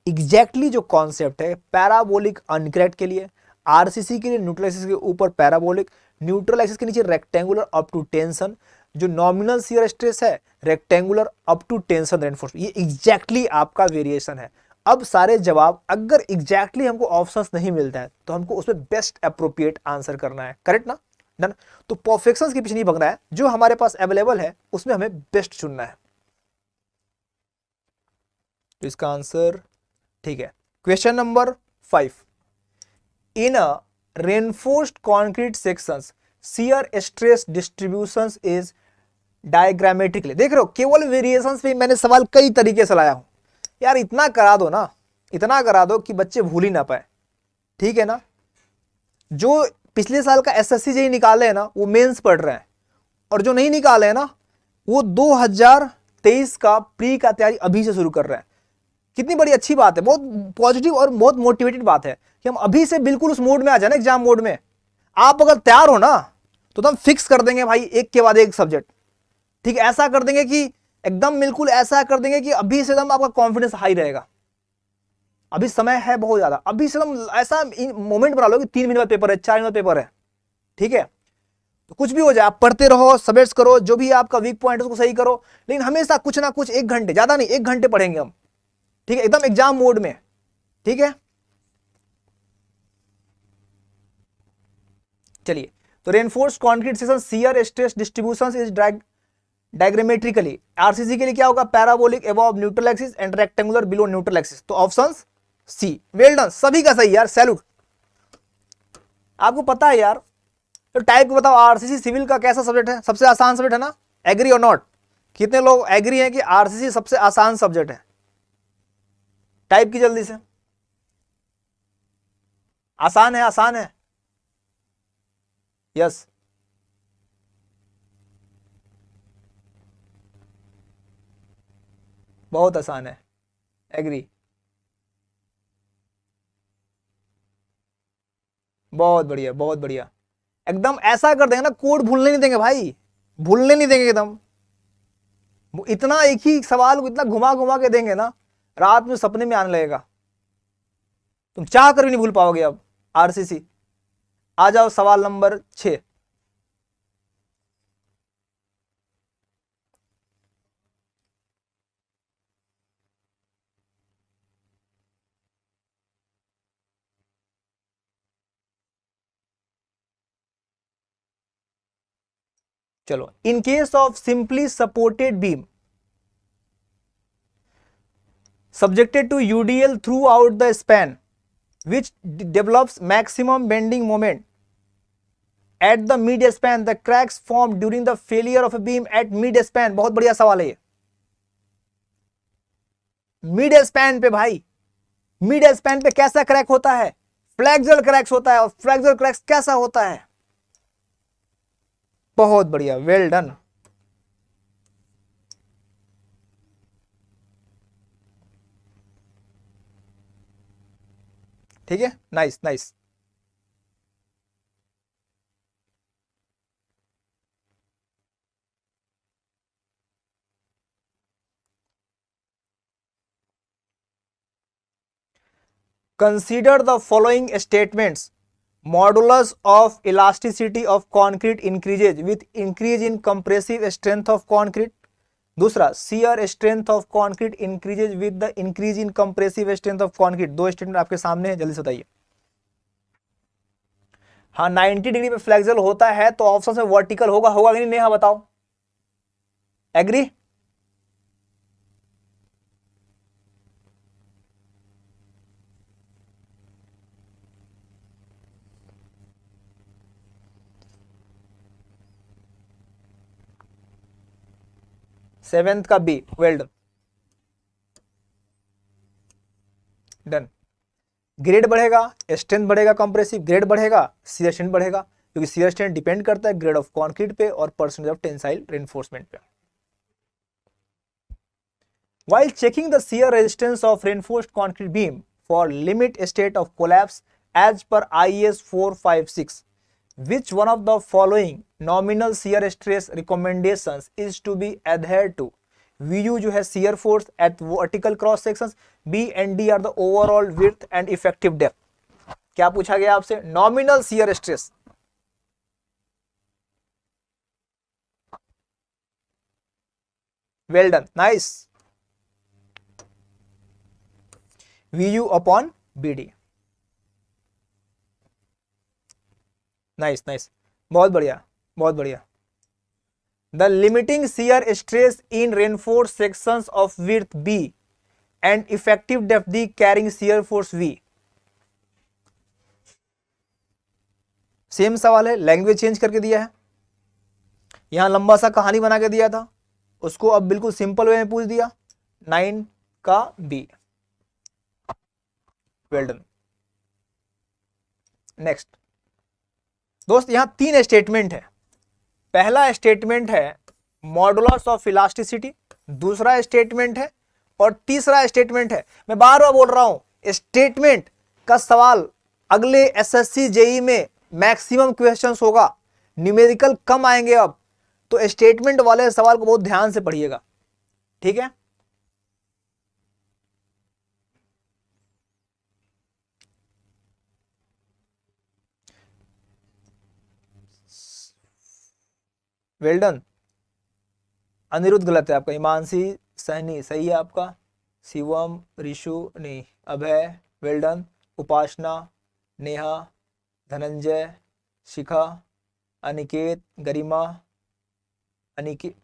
एग्जैक्टली जो कॉन्सेप्ट है पैराबोलिक अनक्रैक्ड के लिए, आरसीसी के लिए न्यूट्रल एक्सिस के ऊपर पैराबोलिक, न्यूट्रल एक्सिस के नीचे रेक्टेंगुलर अप टू टेंशन, जो नॉमिनल शियर स्ट्रेस है rectangular up to tension reinforcement, ये एग्जैक्टली आपका वेरिएशन है। अब सारे जवाब अगर एग्जैक्टली हमको ऑप्शंस नहीं मिलता है तो हमको उसमें बेस्ट अप्रोप्रिएट आंसर करना है। करेक्ट ना? डन। तो परफेक्शन के पीछे नहीं भगना है, जो हमारे पास अवेलेबल है उसमें हमें बेस्ट चुनना है। तो इसका आंसर ठीक है। Question number 5। In a reinforced concrete sections shear stress distributions is diagrammatically. देख रहे हो, केवल वेरिएशंस पे मैंने सवाल कई तरीके से लाया हूं यार। इतना करा दो ना, इतना करा दो कि बच्चे भूल ही ना पाए। ठीक है ना? जो पिछले साल का एसएससी जेईई निकाले हैं ना वो मेंस पढ़ रहे हैं, और जो नहीं निकाले हैं ना वो 2023 का प्री का तैयारी अभी से शुरू कर रहे हैं। कितनी बड़ी अच्छी बात है, बहुत पॉजिटिव और बहुत मोटिवेटेड बात है कि हम अभी से बिल्कुल उस मोड में आ जाए ना, एग्जाम मोड में। आप अगर तैयार हो ना तो हम फिक्स कर देंगे भाई एक के बाद एक सब्जेक्ट। ठीक है, ऐसा कर देंगे कि एकदम बिल्कुल ऐसा कर देंगे कि अभी से एकदम आपका कॉन्फिडेंस हाई रहेगा। अभी समय है बहुत ज्यादा, अभी से एकदम ऐसा मोमेंट बना लो कि 3 महीने बाद पेपर है, 4 महीने बाद पेपर है। ठीक है, तो कुछ भी हो जाए आप पढ़ते रहो, सब्जेक्ट्स करो, जो भी आपका वीक पॉइंट है उसको सही करो, लेकिन हमेशा कुछ ना कुछ 1 घंटे, ज्यादा नहीं 1 घंटे पढ़ेंगे हम। ठीक है, एकदम एग्जाम मोड में। ठीक है, चलिए। तो reinforced concrete section shear stress distribution is diagrammatically. RCC के लिए क्या होगा? Parabolic above neutral axis and rectangular below neutral axis. तो ऑप्शन सी। वेल डन, सभी का सही यार, सैल्यूट। आपको पता है यार। तो टाइप को बताओ, आरसीसी सिविल का कैसा सब्जेक्ट है? सबसे आसान सब्जेक्ट है ना? एग्री और नॉट? कितने लोग एग्री हैं कि आरसीसी सबसे आसान सब्जेक्ट है? टाइप की जल्दी से। आसान है, आसान है। यस। बहुत आसान है। एग्री। बहुत बढ़िया, बहुत बढ़िया। एकदम ऐसा कर देंगे ना, कोड भूलने नहीं देंगे भाई, भूलने नहीं देंगे एकदम। इतना एक ही सवाल को इतना घुमा घुमा के देंगे ना, रात में सपने में आने लगेगा, तुम चाह कर भी नहीं भूल पाओगे। अब आरसीसी आ जाओ, सवाल नंबर 6। चलो, in case of simply supported beam subjected to UDL throughout the span which develops maximum bending moment at the mid span, the cracks formed during the failure of a beam at mid span। बहुत बढ़िया सवाल है ये। Mid span पे भाई, mid span पे कैसा crack होता है? फ्लैक्सुअल क्रैक्स होता है। और फ्लैक्सुअल क्रैक्स कैसा होता है? बहुत बढ़िया, वेल डन। ठीक है, nice nice. Consider the following statements, modulus of elasticity of concrete increases with increase in compressive strength of concrete. दूसरा, shear strength of concrete increases with the increase in compressive strength of concrete. दो statement आपके सामने है, जल्दी से बताइए। हाँ, 90 degree पे फ्लेक्सिबल होता है तो ऑप्शन में वर्टिकल होगा, होगा कि नहीं नेहा बताओ, एग्री? सेवेंथ का B, well done, done. Grade बढ़ेगा, स्ट्रेंथ बढ़ेगा, कंप्रेसिव ग्रेड बढ़ेगा, शियर स्ट्रेंथ बढ़ेगा, क्योंकि शियर स्ट्रेंथ डिपेंड करता है ग्रेड ऑफ कंक्रीट पे और परसेंटेज ऑफ टेंसाइल रेनफोर्समेंट पे। While checking the shear resistance of reinforced concrete beam for limit state of collapse as per IS 456, which one of the following nominal shear stress recommendations is to be adhered to? VU जो है shear force at vertical cross sections, B and D are the overall width and effective depth. क्या पूछा गया आपसे? nominal shear stress. Well done, nice. VU upon BD. Nice nice, बहुत बढ़िया बहुत बढ़िया। The limiting shear stress in reinforce sections of width B and effective depth D carrying shear force V। Same सवाल है, लैंग्वेज चेंज करके दिया है। यहां लंबा सा कहानी बना के दिया था, उसको अब बिल्कुल सिंपल वे में पूछ दिया। 9 का B, वेल डन। नेक्स्ट दोस्त, यहां 3 स्टेटमेंट है। पहला स्टेटमेंट है मॉडुलस ऑफ इलास्टिसिटी, दूसरा स्टेटमेंट है और तीसरा स्टेटमेंट है। मैं बार बार बोल रहा हूं, स्टेटमेंट का सवाल अगले एसएससी जेई में मैक्सिमम क्वेश्चंस होगा, न्यूमेरिकल कम आएंगे अब, तो स्टेटमेंट वाले सवाल को बहुत ध्यान से पढ़िएगा, ठीक है? Well done. अनिरुद्ध गलत है आपका, हिमांशी सहनी सही है आपका, शिवम, ऋषु नहीं, Abhay well done, Upasana, Neha, Dhananjay, Shikha, Aniket, Garima, Aniket,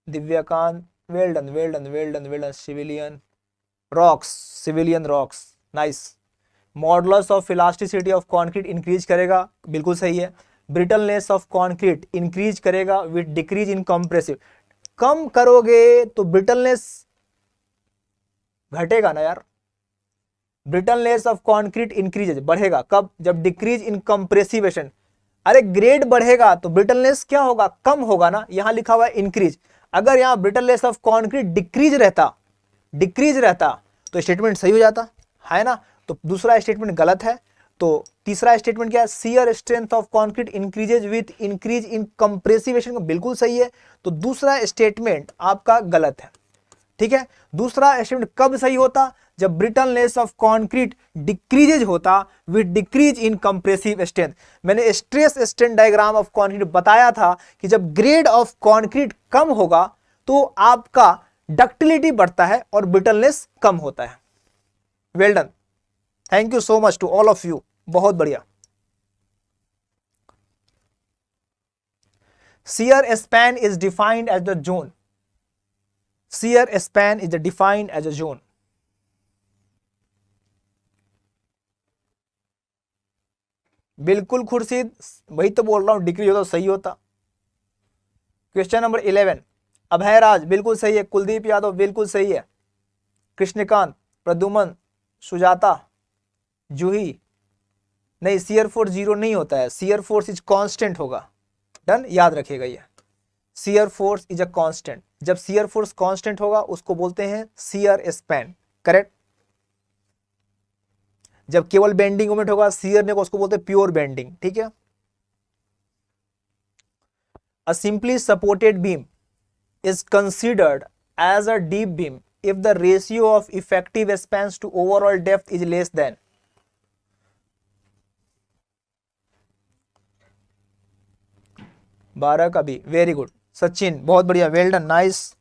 Divyakant well done well done well done well done, civilian rocks, civilian rocks nice. Modulus of elasticity of concrete increase करेगा, बिल्कुल सही है। ब्रिटलनेस ऑफ कॉन्क्रीट इंक्रीज करेगा विद डिक्रीज इन कंप्रेसिव। कम करोगे तो ब्रिटलनेस घटेगा ना यार। ब्रिटलनेस ऑफ कॉन्क्रीट इंक्रीज बढ़ेगा कब? जब डिक्रीज इन कंप्रेसिवेशन। अरे ग्रेड बढ़ेगा तो ब्रिटलनेस क्या होगा? कम होगा ना। यहां लिखा हुआ है इंक्रीज। अगर यहां ब्रिटलनेस ऑफ कॉन्क्रीट डिक्रीज रहता तो स्टेटमेंट सही हो जाता है ना। तो दूसरा स्टेटमेंट गलत है। तो तीसरा स्टेटमेंट क्या है? Shear strength of concrete increases with increase in compression, बिल्कुल सही है। तो दूसरा स्टेटमेंट आपका गलत है, ठीक है। दूसरा स्टेटमेंट कब सही होता? जब ब्रिटलनेस ऑफ कंक्रीट डिक्रीजेज होता with decrease in compressive strength. मैंने stress strain diagram of concrete बताया था कि जब ग्रेड ऑफ कंक्रीट कम होगा तो आपका डक्टिलिटी बढ़ता है और ब्रिटलनेस कम होता है। Well done, thank you so much to all of you, बहुत बढ़िया। Shear span is defined as the zone. Shear span is defined as a zone. बिल्कुल खुर्शीद, वही तो बोल रहा हूं, डिक्रीज होता तो सही होता। क्वेश्चन नंबर 11, अभय राज बिल्कुल सही है, कुलदीप यादव बिल्कुल सही है, कृष्णकांत, प्रद्युमन, सुजाता, जूही नहीं, शियर फोर्स जीरो नहीं होता है, शियर फोर्स इज कांस्टेंट होगा। डन, याद रखिएगा ये, shear force is a constant. जब शियर फोर्स कांस्टेंट होगा उसको बोलते हैं शियर स्पैन, करेक्ट। जब केवल बेंडिंग मोमेंट होगा शियर ने, उसको बोलते हैं प्योर बेंडिंग, ठीक है। A simply supported beam is considered as a deep beam if the ratio of effective spans to overall depth is less than. बारह का भी, वेरी गुड सचिन, बहुत बढ़िया, well done, nice.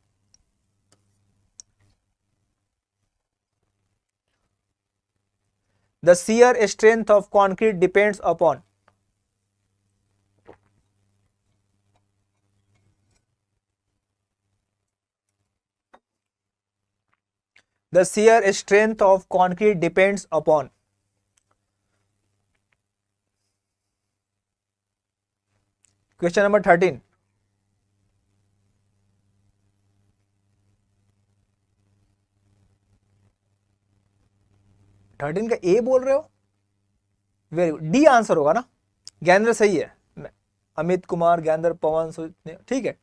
The shear strength of concrete depends upon. The shear strength of concrete depends upon. Question number 13. Thirteen का ए बोल रहे हो, very good, D answer होगा ना, ज्ञानेंद्र सही है, अमित कुमार, ज्ञानेंद्र, पवन, ठीक है।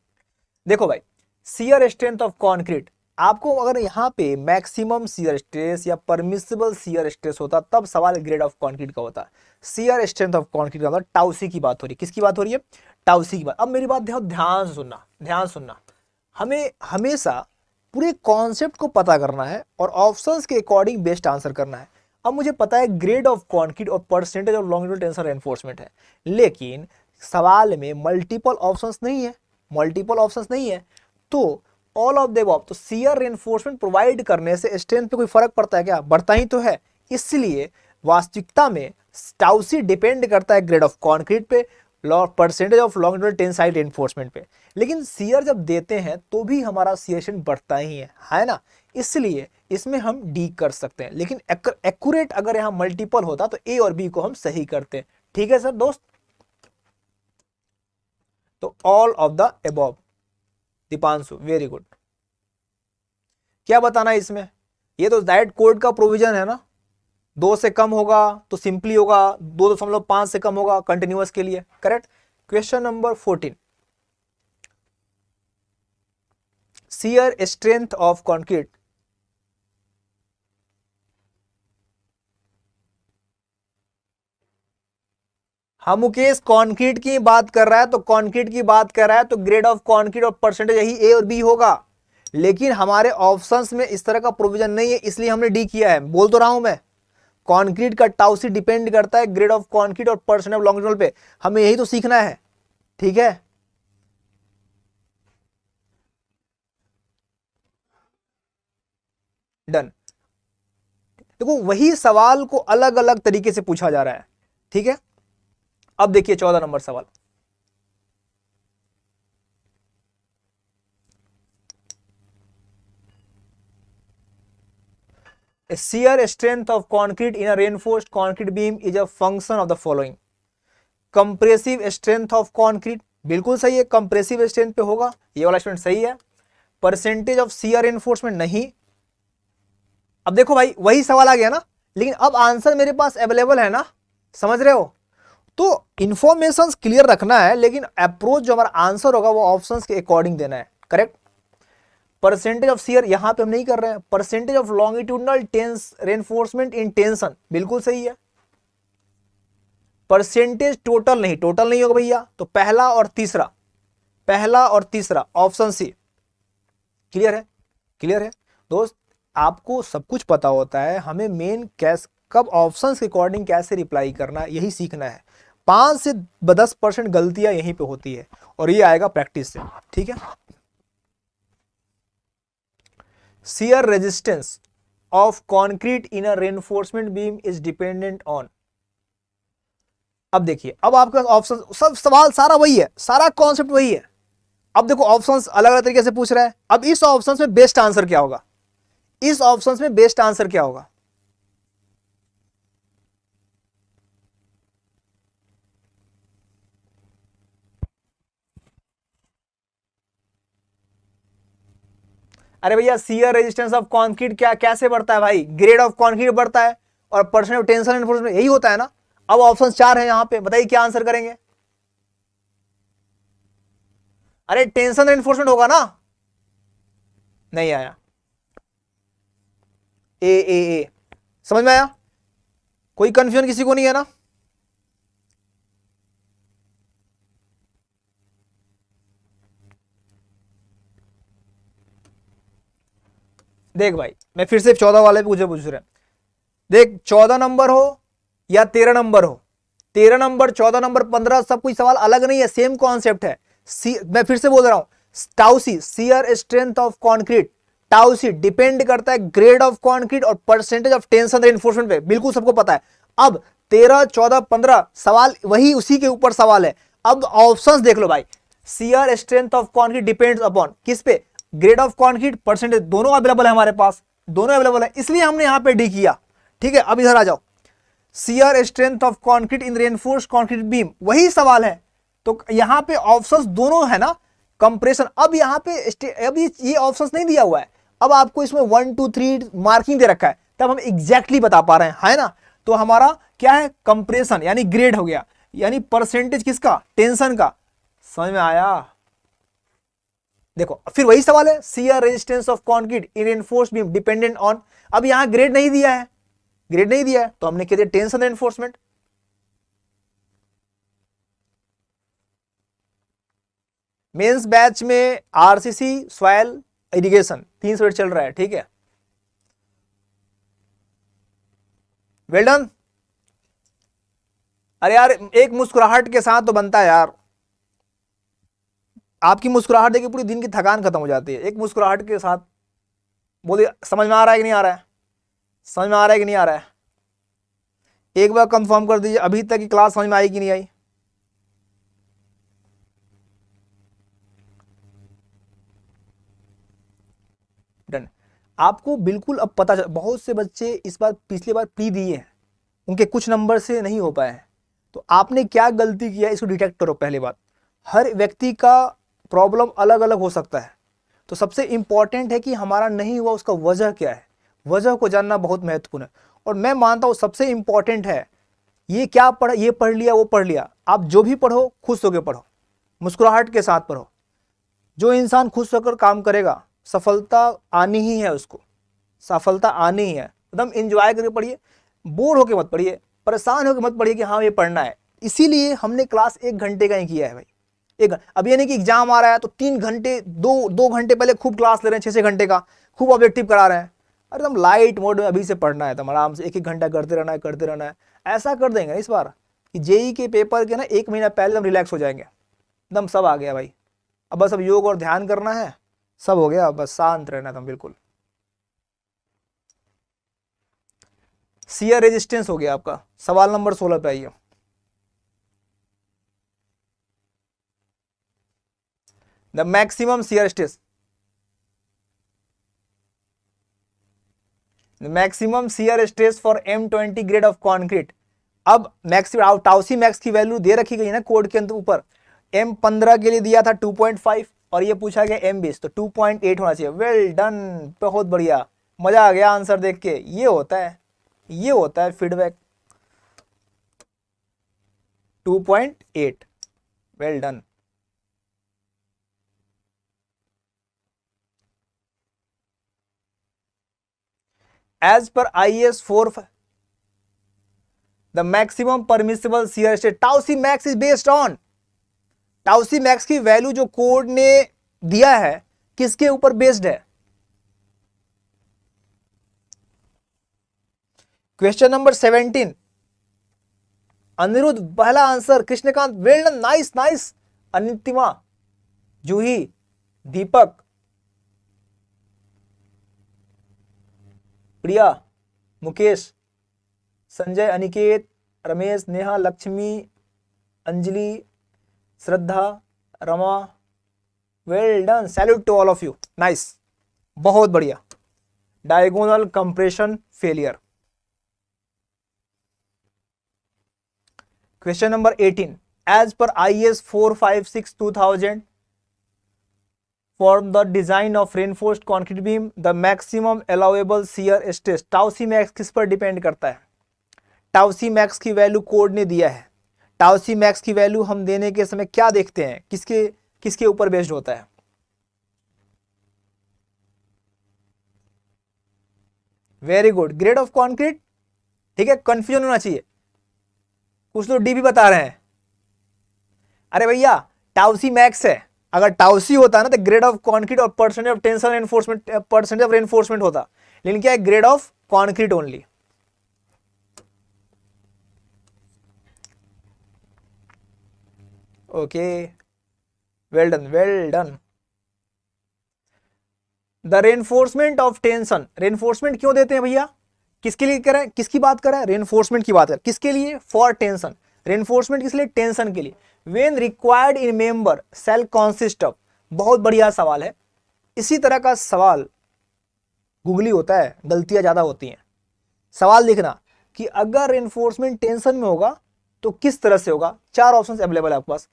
देखो भाई, शियर स्ट्रेंथ ऑफ कंक्रीट, आपको अगर यहाँ पे मैक्सिमम शियर स्ट्रेस या परमिसिबल शियर स्ट्रेस होता तब सवाल ग्रेड ऑफ कंक्रीट का होता। शियर स्ट्रेंथ ऑफ कंक्रीट का मतलब टाउसी की बात हो रही है, किसकी बात हो रही है, टाउसी की बात। अब मेरी बात ध्यान से सुनना, ध्यान सुनना, हमें हमेशा पूरे कॉन्सेप्ट को पता करना है और ऑप्शंस के अकॉर्डिंग बेस्ट आंसर करना है। अब मुझे पता है ग्रेड ऑफ कंक्रीट और percentage of longitudinal tension reinforcement है, लेकिन सवाल में मल्टीपल ऑप्शंस नहीं है, मल्टीपल ऑप्शंस नहीं है, तो ऑल ऑफ द अबव, तो शियर रेनफोर्समेंट प्रोवाइड करने से स्ट्रेंथ पे कोई फर्क पड़ता है क्या, बढ़ता ही तो है। इसलिए वास्तविकता में टाउसी डिपेंड करता है ग्रेड ऑफ कंक्रीट पे, percentage of longitudinal tensile reinforcement पे, लेकिन शियर जब देते हैं तो भी हमारा शियर स्ट्रेंथ बढ़ता ही है ना, इसलिए इसमें हम डी कर सकते हैं। लेकिन एक्यूरेट अगर यहां मल्टीपल होता तो ए और बी को हम सही करते। ठीक है सर दोस्त, तो all of the above, Deepanshu, very good. क्या बताना है इसमें, ये तो डायरेक्ट कोड का प्रोविजन है ना, 2 से कम होगा तो सिंपली होगा, 2.5 से कम होगा कंटिन्यूअस के लिए, correct. Question number 14, shear strength of concrete, हम मुकेश कंक्रीट की बात कर रहा है, तो कंक्रीट की बात कर रहा है तो ग्रेड ऑफ कंक्रीट और परसेंटेज यही ए और बी होगा, लेकिन हमारे ऑप्शंस में इस तरह का प्रोविजन नहीं है, इसलिए हमने डी किया है। बोल तो रहा हूं मैं, कंक्रीट का टाउसी डिपेंड करता है ग्रेड ऑफ कंक्रीट और परसेंटेज ऑफ लॉन्गिट्यूडनल पे, हमें यही तो सीखना है। ठीक है, डन। देखो वही सवाल को अलग अलग तरीके से पूछा जा रहा है, ठीक है। अब देखिए 14 नंबर सवाल, A shear strength of concrete in a reinforced concrete beam is a function of the following. Compressive strength of concrete, बिल्कुल सही है, कंप्रेसिव स्ट्रेंथ पे होगा, ये वाला स्टूडेंट सही है। परसेंटेज ऑफ शियर रेनफोर्समेंट नहीं। अब देखो भाई वही सवाल आ गया ना, लेकिन अब आंसर मेरे पास अवेलेबल है ना, समझ रहे हो, तो इंफॉर्मेशन क्लियर रखना है, लेकिन अप्रोच जो हमारा आंसर होगा वो ऑप्शंस के अकॉर्डिंग देना है, करेक्ट। परसेंटेज ऑफ शियर यहां पे हम नहीं कर रहे हैं, percentage of longitudinal tens reinforcement in tension, बिल्कुल सही है। परसेंटेज टोटल नहीं, टोटल नहीं होगा भैया, तो पहला और तीसरा, पहला और तीसरा ऑप्शन सी, क्लियर है, क्लियर है दोस्त। आपको सब कुछ पता होता है, हमें मेन कैस कब ऑप्शंस के अकॉर्डिंग कैसे रिप्लाई करना है यही सीखना है। 5 से 10% गलतियां यहीं पे होती है और ये आएगा प्रैक्टिस से, ठीक है। Shear resistance of concrete in a reinforcement beam is dependent on. अब देखिए, अब आपका ऑप्शन, सब सवाल सारा वही है, सारा कॉन्सेप्ट वही है। अब देखो ऑप्शंस अलग अलग तरीके से पूछ रहा है, अब इस ऑप्शंस में बेस्ट आंसर क्या होगा, इस ऑप्शंस में बेस्ट आंसर क्या होगा। अरे भैया शियर रेजिस्टेंस ऑफ कंक्रीट क्या कैसे बढ़ता है भाई, ग्रेड ऑफ कंक्रीट बढ़ता है और परसेंट ऑफ टेंशन एनफोर्समेंट, यही होता है ना। अब ऑप्शन 4 है यहां पे, बताइए क्या आंसर करेंगे। अरे टेंशन एनफोर्समेंट होगा ना, नहीं आया, ए समझ में आया, कोई कंफ्यूजन किसी को नहीं है ना। देख भाई मैं फिर से 14 वाले पे पूछ रहे हैं, देख 14 नंबर हो या 13 नंबर हो, 13 नंबर 14 नंबर 15, सब कोई सवाल अलग नहीं है, सेम कॉन्सेप्ट है। मैं फिर से बोल रहा हूं, tau C shear strength of concrete, tau C depend करता है ग्रेड ऑफ कॉन्क्रीट और परसेंटेज ऑफ टेंशन रेनफोर्समेंट पे, बिल्कुल सबको पता है। अब 13 14 15 सवाल वही उसी के ऊपर सवाल है। अब ऑप्शंस देख लो भाई, shear strength of concrete depends upon किस पे, ग्रेड ऑफ कॉन्क्रीट परसेंटेज, दोनों अवेलेबल है हमारे पास, दोनों अवेलेबल है, इसलिए हमने यहां पे डी किया। ठीक है, अब इधर आ जाओ, shear strength of concrete in reinforced concrete beam, वही सवाल है। तो यहां पे ऑप्शंस दोनों है ना, कंप्रेशन। अब यहां पे अब ये ऑप्शंस नहीं दिया हुआ है, अब आपको इसमें 1 2 3 मार्किंग दे रखा है, तब हम एग्जैक्टली बता पा रहे हैं, है ना। तो हमारा क्या है, कंप्रेशन यानी ग्रेड हो गया, यानी परसेंटेज किसका, टेंशन का। समझ में आया। देखो फिर वही सवाल है, shear resistance of concrete in reinforced beam dependent on, अब यहां ग्रेड नहीं दिया है, ग्रेड नहीं दिया है तो हमने कह दिया टेंशन रेनफोर्समेंट। मेंस बैच में आरसीसी सॉइल इरिगेशन 3 सब्जेक्ट चल रहा है, ठीक है, वेल डन। अरे यार एक मुस्कुराहट के साथ तो बनता है यार, आपकी मुस्कुराहट देखिए पूरी दिन की थकान खत्म हो जाती है, एक मुस्कुराहट के साथ बोलिए। समझ में आ रहा है कि नहीं आ रहा है, समझ में आ रहा है कि नहीं आ रहा है, एक बार कंफर्म कर दीजिए अभी तक की क्लास समझ में आई कि नहीं आई। डन। आपको बिल्कुल अब पता चल, बहुत से बच्चे इस बार पिछली बार प्री दिए हैं, उनके कुछ नंबर से नहीं हो पाए हैं, तो आपने क्या गलती किया इसको डिटेक्ट करो। पहली बात, हर व्यक्ति का प्रॉब्लम अलग अलग हो सकता है, तो सबसे इंपॉर्टेंट है कि हमारा नहीं हुआ उसका वजह क्या है, वजह को जानना बहुत महत्वपूर्ण है। और मैं मानता हूँ सबसे इंपॉर्टेंट है ये क्या पढ़ा, ये पढ़ लिया वो पढ़ लिया, आप जो भी पढ़ो खुश होकर पढ़ो, मुस्कुराहट के साथ पढ़ो। जो इंसान खुश होकर काम करेगा सफलता आनी ही है, उसको सफलता आनी ही है। एकदम एंजॉय करके पढ़िए, बोर होकर मत पढ़िए, परेशान होकर मत पढ़िए कि हाँ ये पढ़ना है। इसीलिए हमने क्लास 1 घंटे का ही किया है भाई, अब ये नहीं कि एग्जाम आ रहा है तो 3 घंटे 2 घंटे पहले खूब क्लास ले रहे हैं, 6 घंटे का खूब ऑब्जेक्टिव करा रहे हैं। अरे एकदम लाइट मोड में अभी से पढ़ना है, एकदम आराम से 1 घंटा करते रहना है, करते रहना है। ऐसा कर देंगे इस बार कि जेई के पेपर के ना 1 महीना पहले हम रिलैक्स हो जाएंगे, एकदम सब आ गया भाई। अब बस अब योग और ध्यान करना है, सब हो गया, बस शांत रहना था बिल्कुल। शियर रेजिस्टेंस हो गया आपका, सवाल नंबर 16 पे आइए। The maximum shear stress, maximum shear stress for M20 grade of concrete. अब मैक्सिमम टाउसी मैक्स की वैल्यू दे रखी गई ना कोड के अंदर ऊपर, M15 के लिए दिया था 2.5 और ये पूछा गया M20 तो 2.8 होना चाहिए। वेल डन, बहुत बढ़िया, मजा आ गया आंसर देख के। ये होता है, ये होता है फीडबैक। 2.8, well done. एज पर IS 4, the maximum permissible shear stress tau C max is based on, tau C max की वैल्यू जो कोड ने दिया है किसके ऊपर बेस्ड है। क्वेश्चन नंबर 17, अनिरुद्ध पहला answer, Krishnakant well done, nice nice, Anitima, Juhi, Deepak, Priya, Mukesh, Sanjay, Aniket, Ramesh, Neha, Lakshmi, Anjali, Shraddha, Rama, well done, salute to all of you, nice, बहुत बढ़िया। Diagonal compression failure. Question number 18, as पर IS 456/2000 for the design of reinforced concrete beam the maximum allowable shear stress टाउसी max किस पर depend करता है। टाउसी max की value code ने दिया है, टाउसी मैक्स की वैल्यू हम देने के समय क्या देखते हैं, किसके किसके ऊपर बेस्ड होता है। Very good, grade of concrete, ठीक है, कंफ्यूजन होना चाहिए। कुछ लोग डी भी बता रहे हैं, अरे भैया टाउसी मैक्स है, अगर टाउसी होता ना तो ग्रेड ऑफ कॉन्क्रीट और percentage of tension reinforcement, percentage of reinforcement होता, लेकिन क्या है, grade of concrete only. Okay, well done well done. The reinforcement of tension, reinforcement क्यों देते हैं भैया, किसके लिए करें, किसकी बात करें, रेनफोर्समेंट की बात करें, किसके लिए, फॉर टेंशन, रेनफोर्समेंट किस लिए, टेंशन के लिए। When required in member shall consist of, बहुत बढ़िया सवाल है, इसी तरह का सवाल गूगली होता है, गलतियां ज्यादा होती हैं। सवाल लिखना कि अगर रेनफोर्समेंट टेंशन में होगा तो किस तरह से होगा, 4 ऑप्शंस अवेलेबल है आपके पास।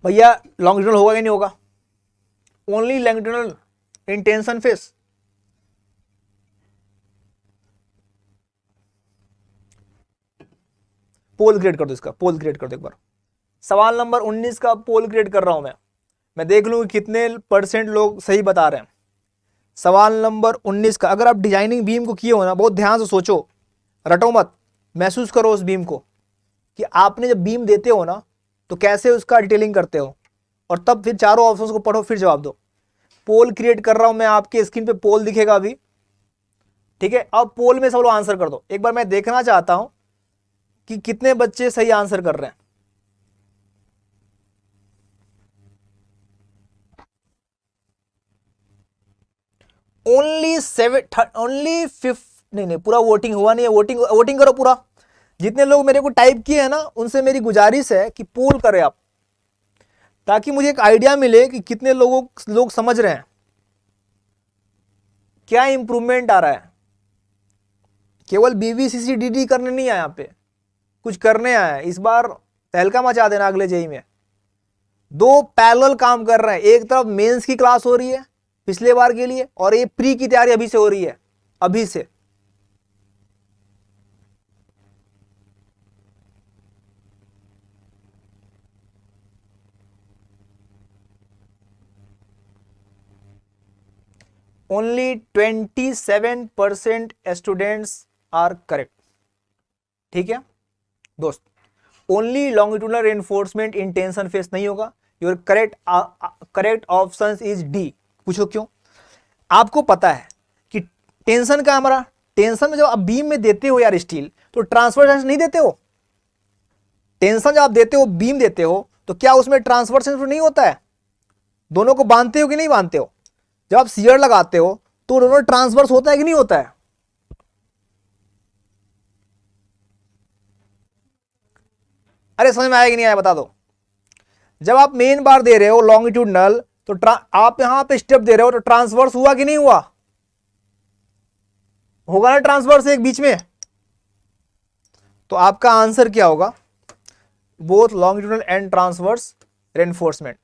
भैया लॉन्गिट्यूडनल होगा कि नहीं होगा, only longitudinal in tension face. Poll create कर दो, इसका पोल क्रिएट कर दो एक बार। सवाल नंबर 19 का पोल क्रिएट कर रहा हूं मैं देख लूं कि कितने परसेंट लोग सही बता रहे हैं। सवाल नंबर 19 का, अगर आप डिजाइनिंग बीम को किए हो ना, बहुत ध्यान से सोचो, रटो मत, महसूस करो उस बीम को कि आपने जब बीम देते हो ना तो कैसे उसका डिटेलिंग करते हो, और तब फिर चारों ऑप्शंस को पढ़ो फिर जवाब दो। पोल क्रिएट कर रहा हूं मैं, आपके स्क्रीन पे पोल दिखेगा अभी, ठीक है। अब पोल में सब लोग आंसर कर दो, एक बार मैं देखना चाहता हूं कि कितने बच्चे सही आंसर कर रहे हैं। ओनली 5, नहीं पूरा वोटिंग हुआ नहीं है, वोटिंग करो पूरा। जितने लोग मेरे को टाइप किए हैं ना, उनसे मेरी गुजारिश है कि पोल करें आप, ताकि मुझे एक आइडिया मिले कि कितने लोग समझ रहे हैं, क्या इंप्रूवमेंट आ रहा है। केवल BBCCDD करने नहीं आया, यहाँ पे कुछ करने आया है। इस बार तहलका मचा देना अगले जेई में। 2 पैरेलल काम कर रहे हैं, एक तरफ मेंस की क्लास हो रही है पिछले बार के लिए, और ये प्री की तैयारी अभी से हो रही है, अभी से। ओनली 27% स्टूडेंट्स आर करेक्ट, ठीक है दोस्त। Only longitudinal reinforcement in tension face नहीं होगा, your correct option is D. पूछो क्यों, आपको पता है कि टेंशन का हमारा, टेंशन में जब आप बीम में देते हो यार स्टील, तो ट्रांसफर नहीं देते हो। टेंशन जब आप देते हो, बीम देते हो, तो क्या उसमें ट्रांसफर नहीं होता है, दोनों को बांधते हो कि नहीं बांधते हो। जब आप शियर लगाते हो तो दोनों ट्रांसवर्स होता है कि नहीं होता है। अरे समझ में आया कि नहीं आया बता दो। जब आप मेन बार दे रहे हो लॉन्गिट्यूडनल, तो आप यहां पे स्टेप दे रहे हो, तो ट्रांसवर्स हुआ कि नहीं हुआ, होगा ना ट्रांसवर्स एक बीच में। तो आपका आंसर क्या होगा, both longitudinal and transverse reinforcement.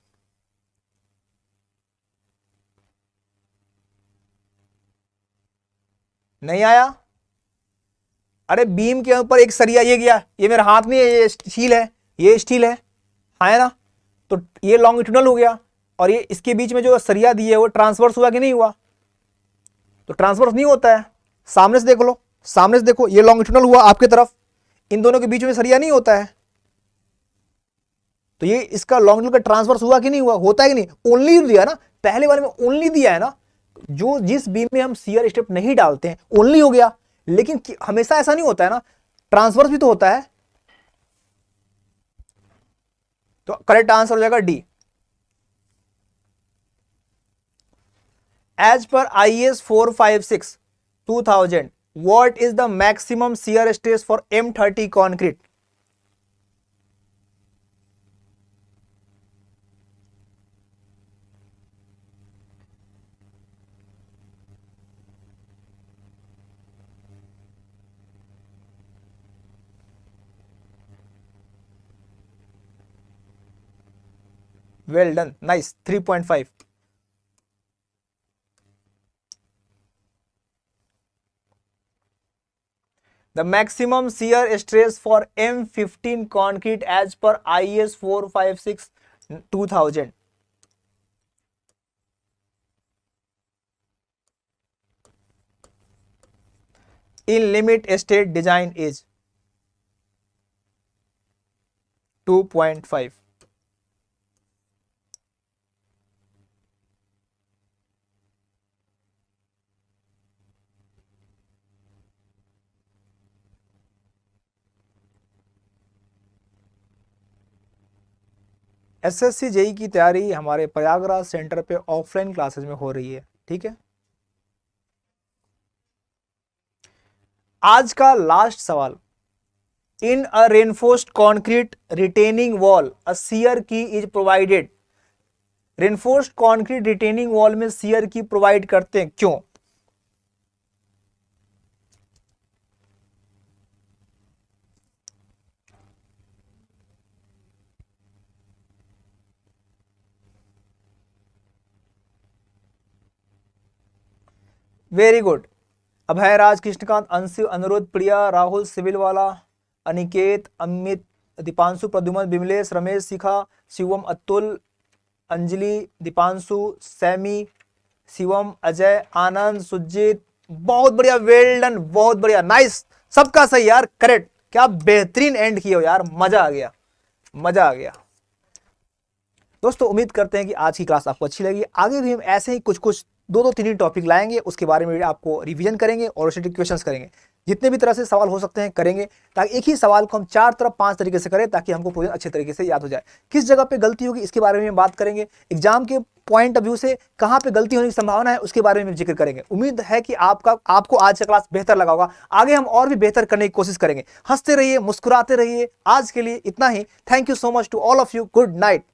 नहीं आया, अरे बीम के ऊपर एक सरिया ये गया, ये मेरा हाथ नहीं है, ये स्टील है, ये स्टील है, है ना। तो ये लॉन्गिट्यूडनल हो गया, और ये इसके बीच में जो सरिया दी है वो ट्रांसवर्स हुआ कि नहीं हुआ, तो ट्रांसवर्स नहीं होता है। सामने से देख लो, सामने से देखो, ये लॉन्गिट्यूडनल हुआ आपकी तरफ, इन दोनों के बीच में सरिया नहीं होता है, तो ये इसका लॉन्गिट्यूडनल का ट्रांसवर्स हुआ कि नहीं हुआ, होता है कि नहीं। ओनली दिया ना, पहले वाले में ओनली दिया है ना, जो जिस बीम में हम शियर स्टेप नहीं डालते हैं ओनली हो गया, लेकिन हमेशा ऐसा नहीं होता है ना, ट्रांसवर्स भी तो होता है। तो करेक्ट आंसर हो जाएगा डी। एज पर IS 456 2000, what is the maximum shear stress for M30 concrete? Well done, nice, 3.5. The maximum shear stress for M15 concrete as per IS 456 2000. In limit state design is 2.5। SSC JE की तैयारी हमारे Prayagraj centre पे offline classes में हो रही है, ठीक है। आज का लास्ट सवाल, in a reinforced concrete retaining wall a shear key is provided. Reinforced concrete retaining wall में शियर की प्रोवाइड करते हैं, क्यों? Very good. Abhay Raj, Krishnakant, Anshu, Anuruddh, Priya, Rahul, civil वाला, अनिकेत, अमित, दीपांशु, प्रद्युमन, विमलेश, रमेश, शिखा, शिवम, अतुल, अंजलि, दीपांशु, सैमी, शिवम, अजय, आनंद, सुजीत, बहुत बढ़िया, वेल डन, बहुत बढ़िया, नाइस, सबका सही यार, करेक्ट। क्या बेहतरीन एंड किए हो यार, मजा आ गया, मजा आ गया। दोस्तों उम्मीद करते हैं कि आज की क्लास आपको अच्छी लगी। आगे भी हम ऐसे ही कुछ कुछ दो तीन ही टॉपिक लाएंगे, उसके बारे में भी आपको रिवीजन करेंगे और उसके क्वेश्चंस करेंगे। जितने भी तरह से सवाल हो सकते हैं करेंगे, ताकि एक ही सवाल को हम 4 5 तरीके से करें, ताकि हमको पूरे अच्छे तरीके से याद हो जाए। किस जगह पे गलती होगी इसके बारे में हम बात करेंगे, एग्जाम के पॉइंट ऑफ व्यू से कहाँ पे गलती होने की संभावना है उसके बारे में जिक्र करेंगे। उम्मीद है कि आपको आज का क्लास बेहतर लगा होगा। आगे हम और भी बेहतर करने की कोशिश करेंगे। हंसते रहिए, मुस्कुराते रहिए। आज के लिए इतना ही। Thank you so much to all of you. Good night.